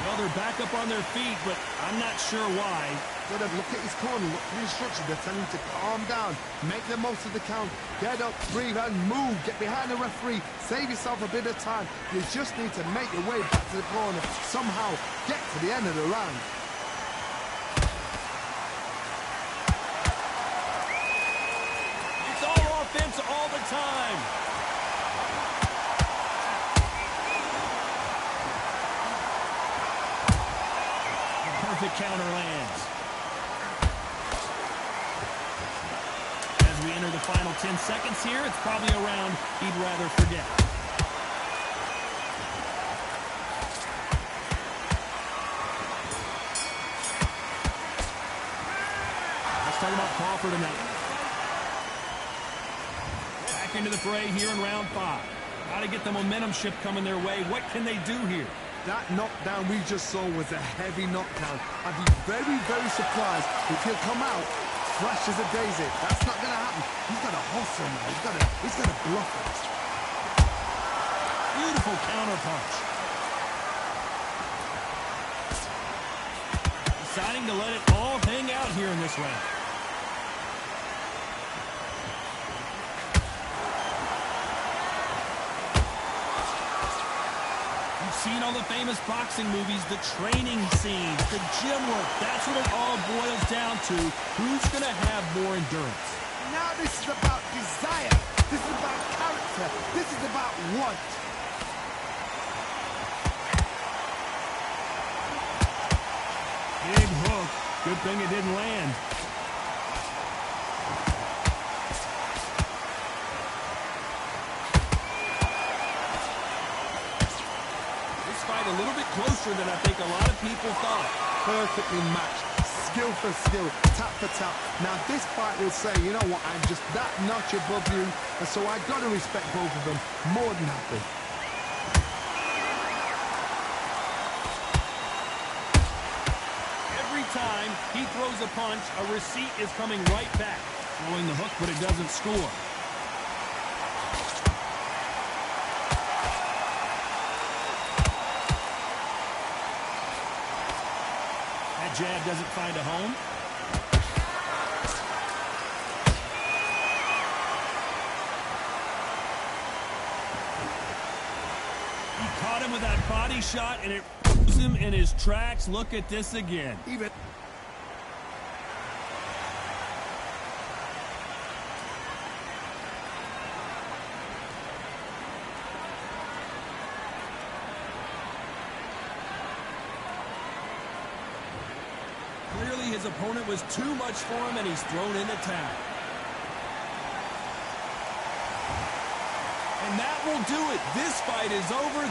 Well, they're back up on their feet, but I'm not sure why. Look at his corner, look for the instructions. They're telling him to calm down, make the most of the count, get up, breathe, and move. Get behind the referee, save yourself a bit of time. You just need to make your way back to the corner, somehow get to the end of the round. It's all offense all the time. Perfect counter lands. As we enter the final 10 seconds here, it's probably a round he'd rather forget. talking about Crawford tonight. Back into the fray here in round 5. Got to get the momentum shift coming their way. What can they do here? That knockdown we just saw was a heavy knockdown. I'd be very, very surprised if he'll come out fresh as a daisy. That's not going to happen. He's got to hustle now. He's got to bluff it. Beautiful counter punch. Deciding to let it all hang out here in this round. You've seen all the famous boxing movies, the training scenes, the gym work. That's what it all boils down to. Who's going to have more endurance? Now this is about desire. This is about character. This is about want. Big hook. Good thing it didn't land. This fight a little bit closer than I think a lot of people thought. Perfectly matched. Skill for skill. Tap for tap. Now this fight will say, you know what, I'm just that notch above you. And so I got to respect both of them. More than happy. Time he throws a punch, a receipt is coming right back. Throwing the hook, but it doesn't score. That jab doesn't find a home. He caught him with that body shot, and it puts him in his tracks. Look at this again. Even clearly his opponent was too much for him, and he's thrown in the towel. And that will do it. This fight is over.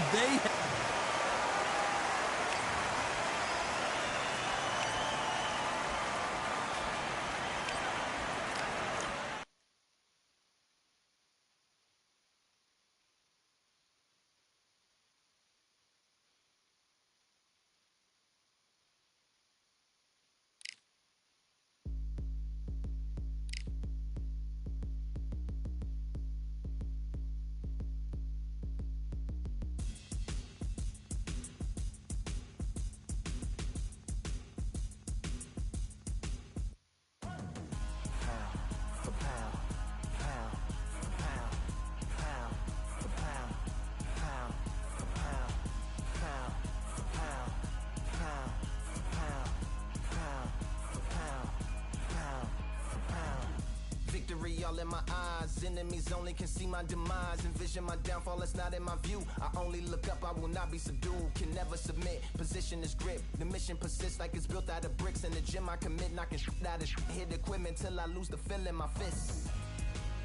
All in my eyes, enemies only can see my demise. Envision my downfall, it's not in my view. I only look up, I will not be subdued. Can never submit, position is grip. The mission persists like it's built out of bricks. In the gym I commit, knocking shit out of shit. Hit equipment till I lose the feel in my fists.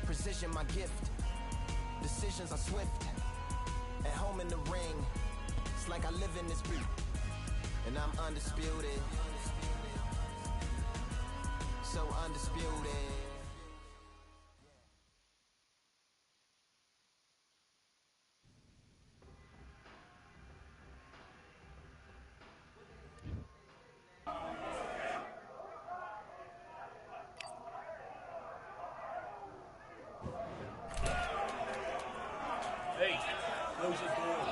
Precision my gift, decisions are swift. At home in the ring, it's like I live in this beat. And I'm undisputed, so undisputed. Hey, close the door.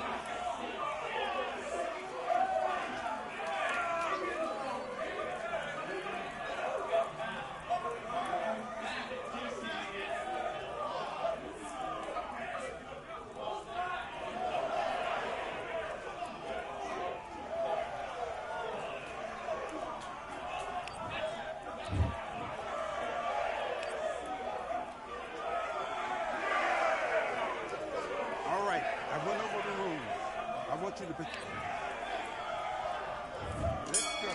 To the let's go.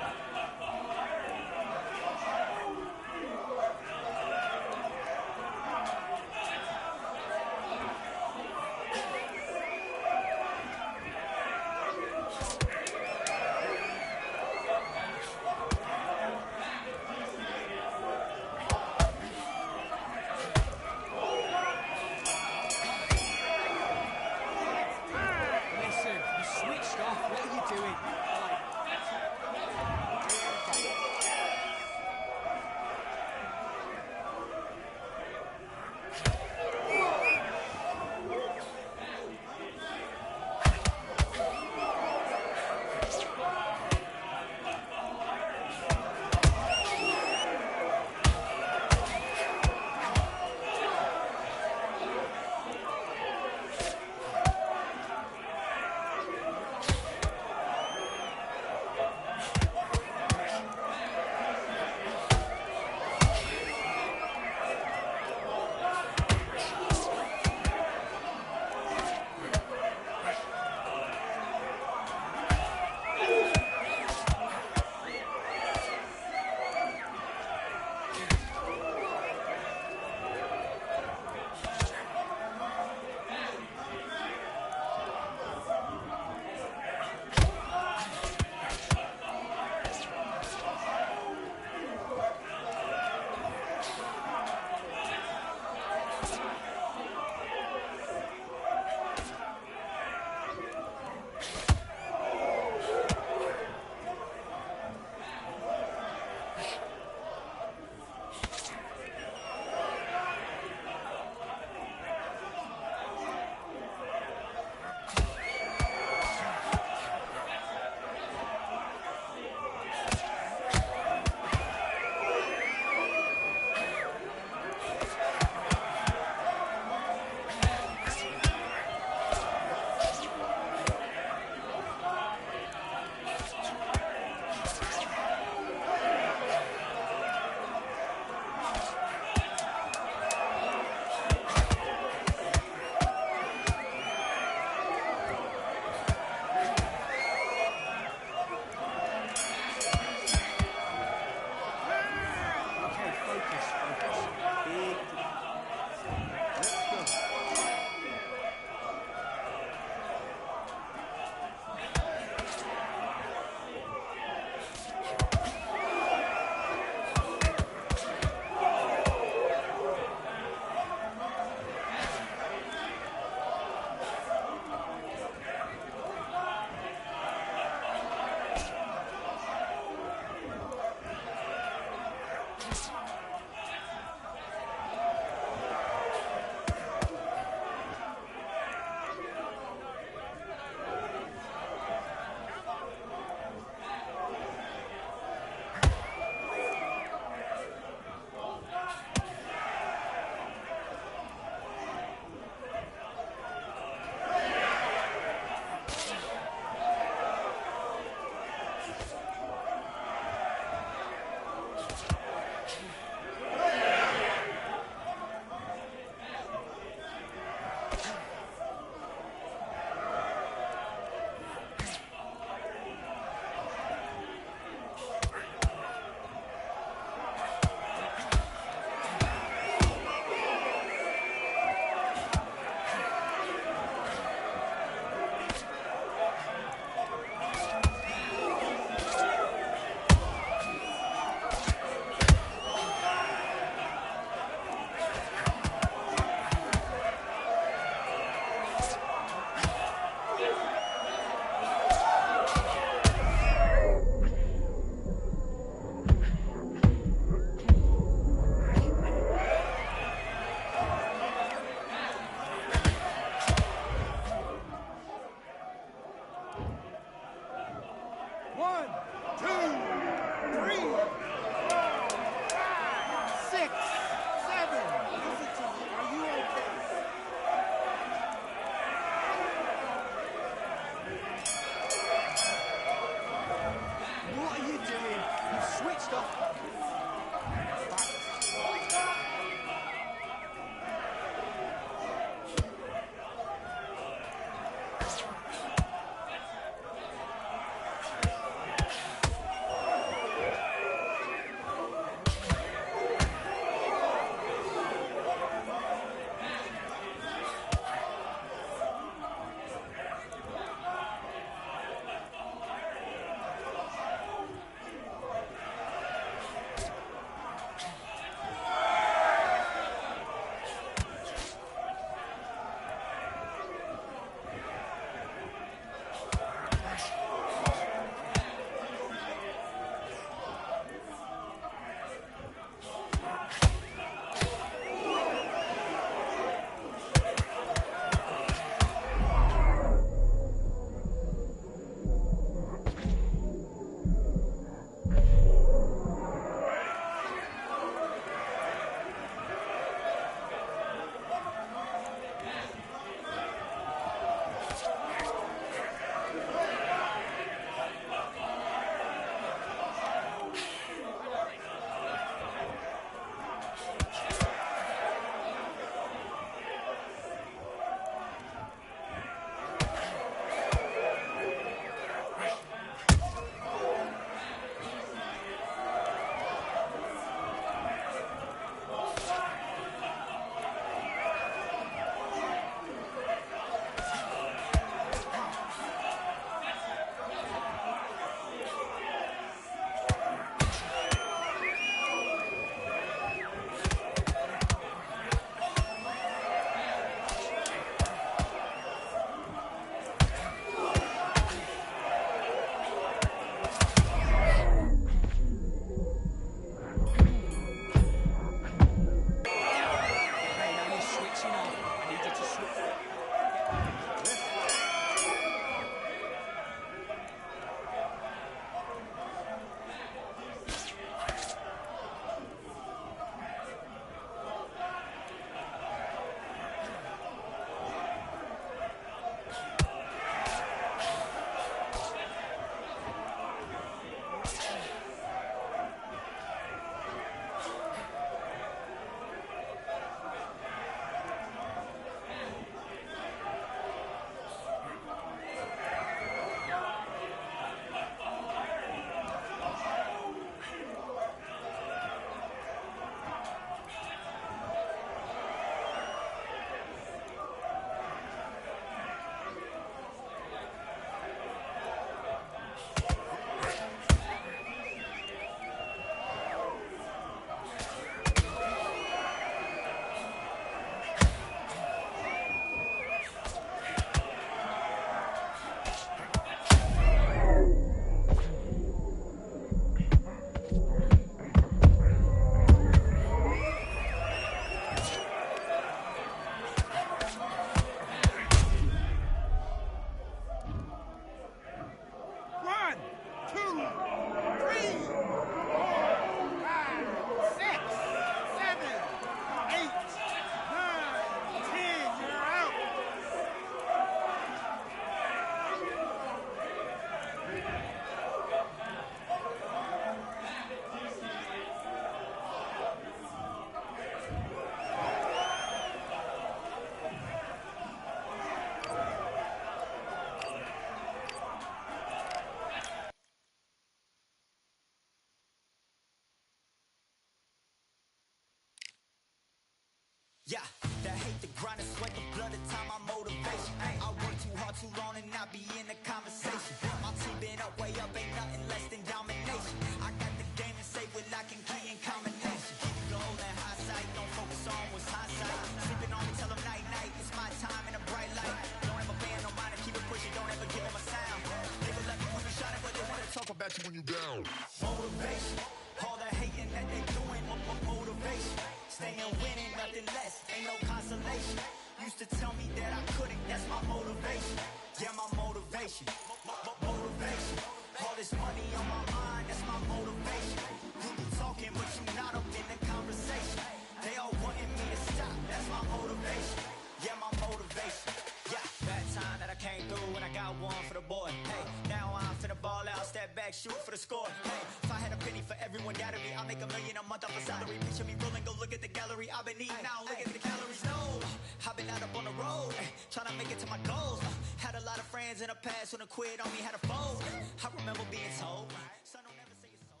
motivation. Yeah, my motivation. Yeah, that time that I came through and I got one for the boy. Hey, now I'm finna ball out, step back, shoot for the score. Hey, if I had a penny for everyone doubted me, I'll make $1 million a month off a salary. Picture me rolling, go look at the gallery. I've been eating now, look at the calories. No, I've been out up on the road, trying to make it to my goals. Had a lot of friends in the past when I quit on me, had a fold. I remember being told, son, don't ever say it's sold.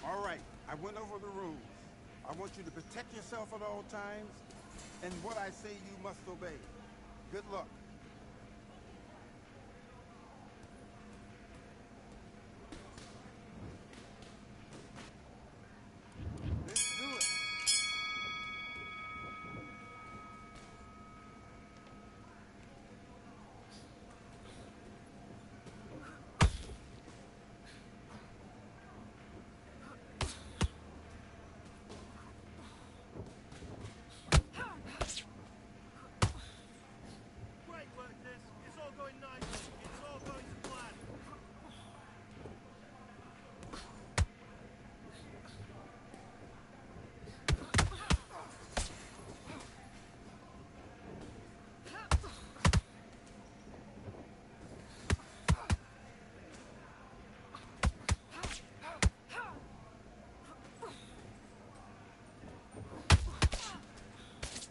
All right, I went over the rules. I want you to protect yourself at all times, and what I say you must obey. Good luck. Let's do it. Great work, this. It's all going nicely. It's all going to plan.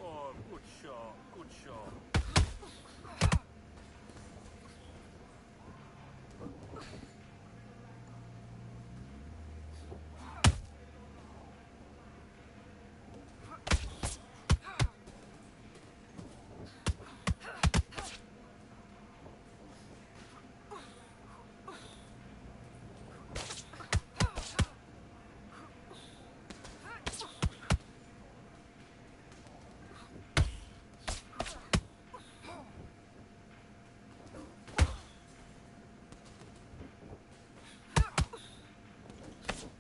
Oh, good shot. Good shot.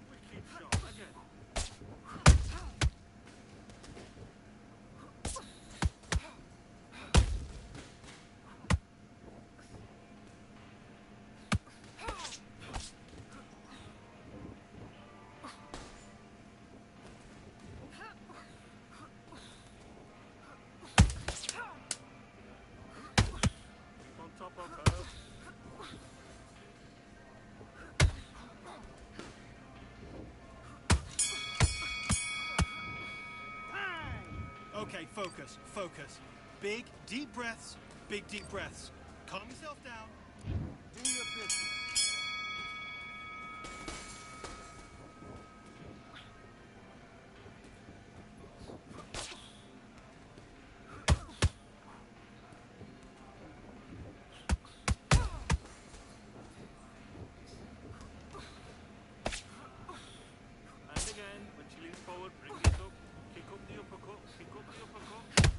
Wicked shot. Again. Keep on top of her. Okay, focus, focus. Big, deep breaths, big, deep breaths. Calm yourself down. Do your business. And again, when she leans forward, bring it up. Kick up the uppercut, kick up the uppercut.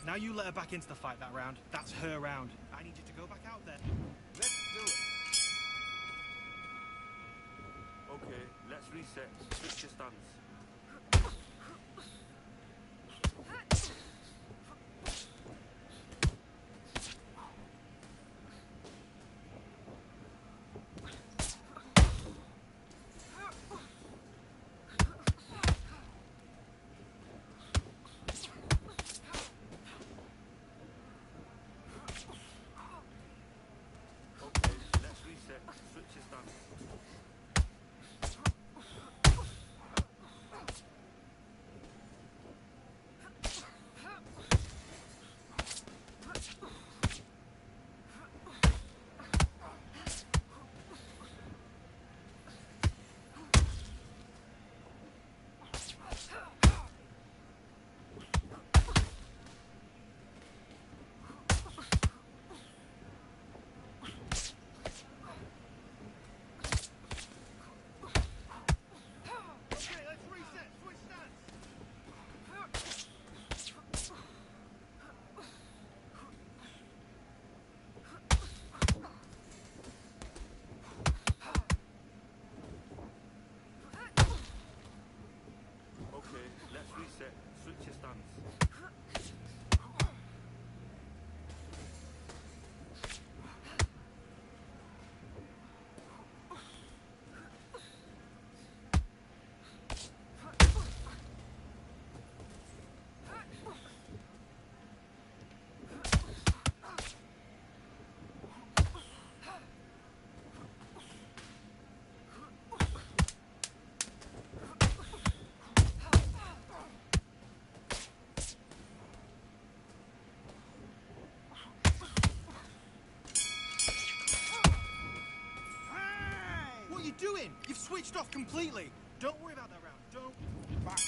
Now you let her back into the fight that round. That's her round. I need you to go back out there. Let's do it. Okay, let's reset. Switch your stance. Okay, let's reset. Switch your stance. Okay, let's reset. Switch stance. Okay, let's reset. Switch your stance. What are you doing? You've switched off completely. Don't worry about that round. Don't. Back.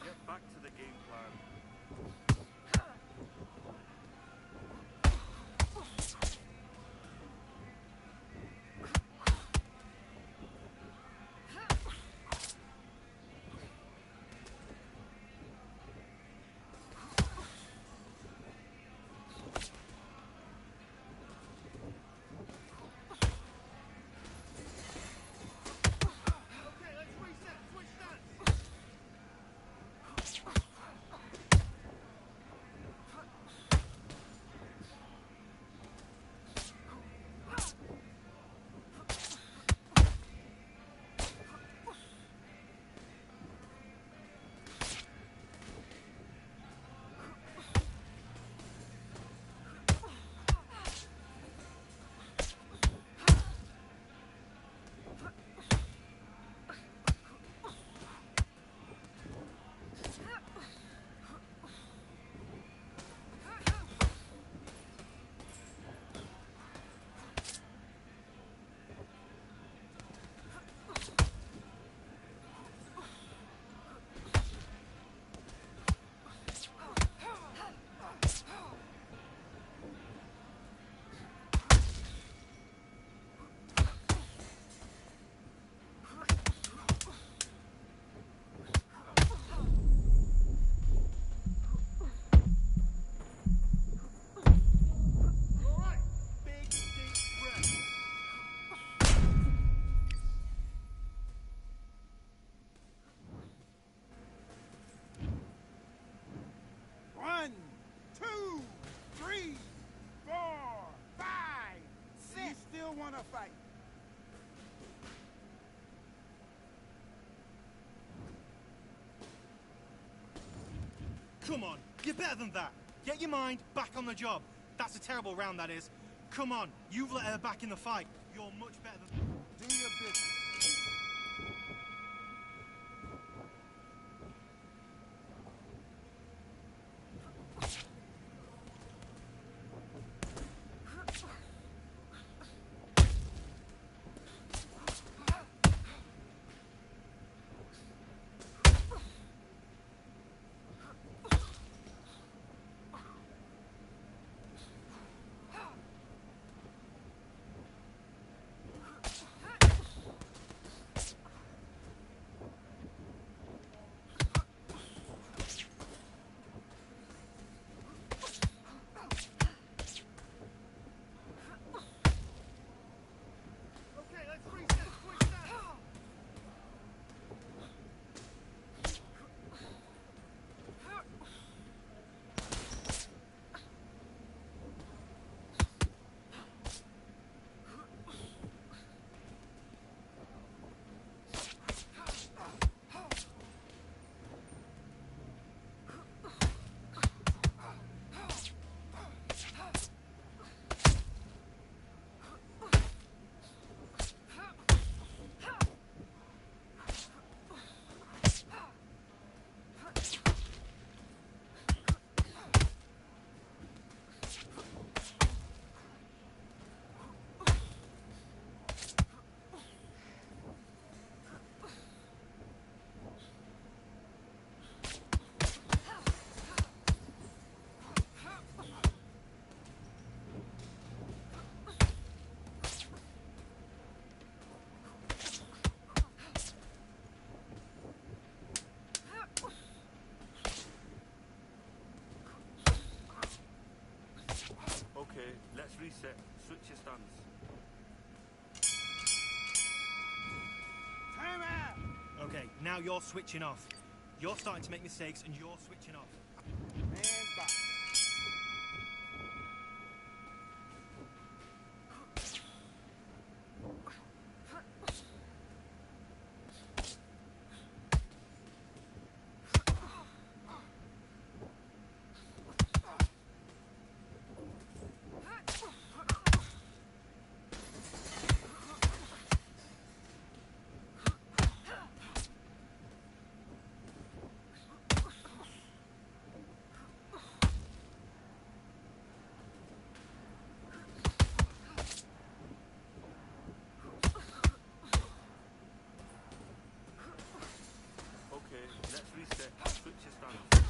Get back to the game plan. Okay, let's reset. Switch stance. All right. Big, deep breath. One, two, three, 4, 5, 6. You still want to fight? Come on, you're better than that. Get your mind back on the job. That's a terrible round, that is. Come on, you've let her back in the fight. You're much better than... Do your business. Okay, let's reset. Switch your stance. Time out! Okay, now you're switching off. You're starting to make mistakes and you're switching off. Man box. Okay, let's reset. Switch your stance.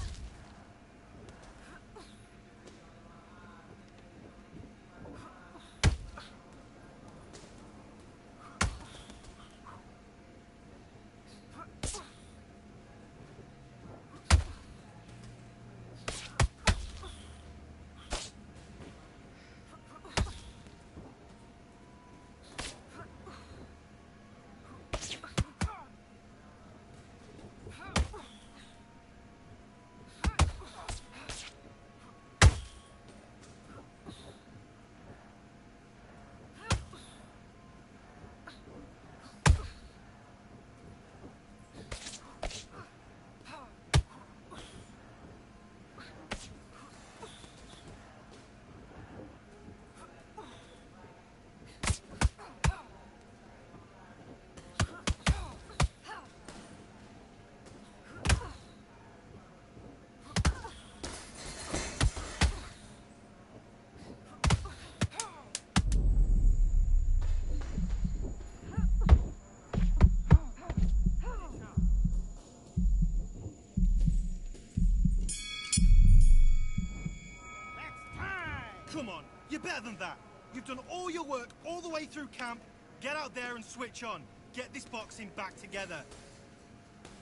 Come on, you're better than that. You've done all your work all the way through camp. Get out there and switch on. Get this boxing back together.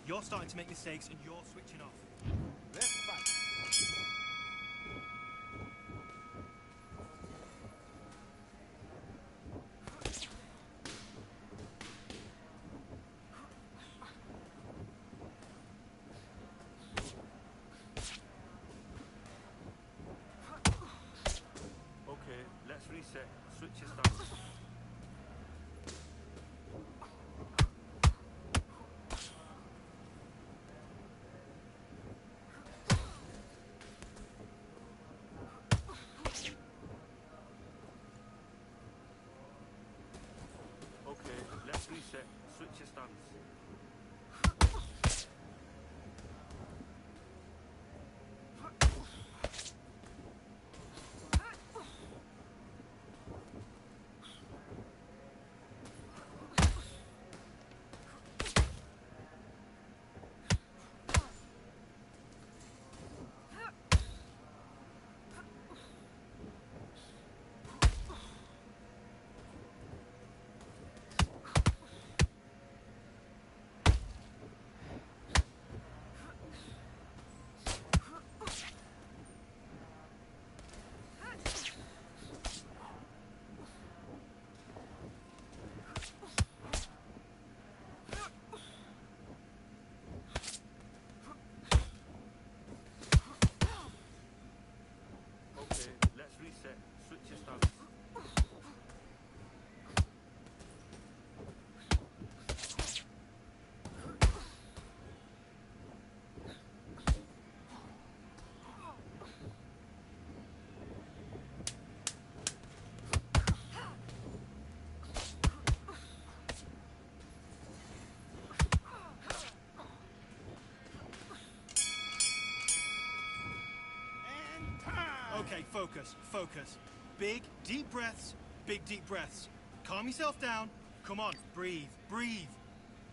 You're starting to make mistakes and you're switching off. Let's fight. Okay, let's reset. Switch your stance. Okay, let's reset. Switch your stance. Okay, let's reset. Switch your stance. And time! Okay, focus, focus. Big, deep breaths, big, deep breaths. Calm yourself down. Come on, breathe, breathe.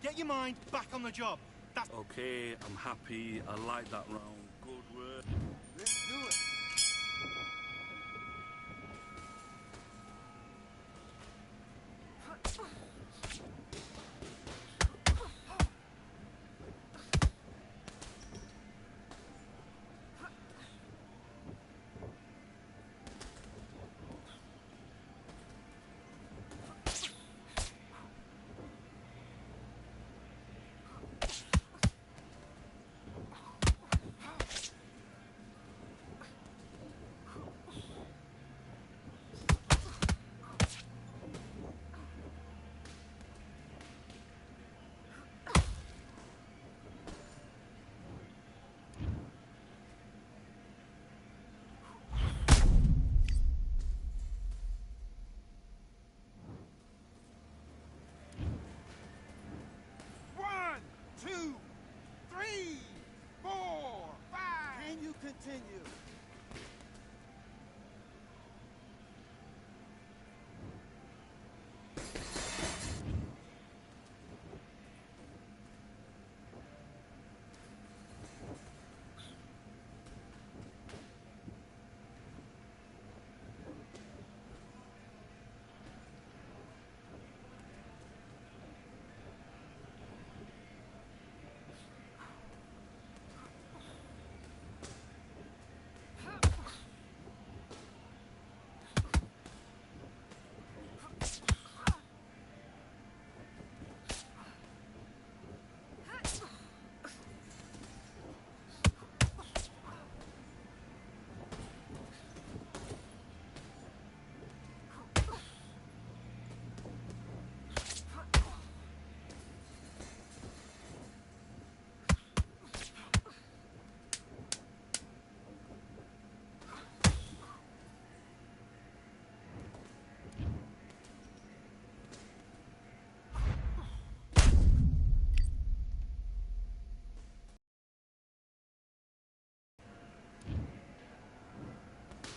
Get your mind back on the job. That's Okay, I'm happy. I like that round. Good work. Let's do it.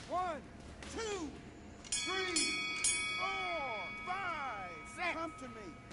1, 2, 3, 4, 5, 6. Come to me.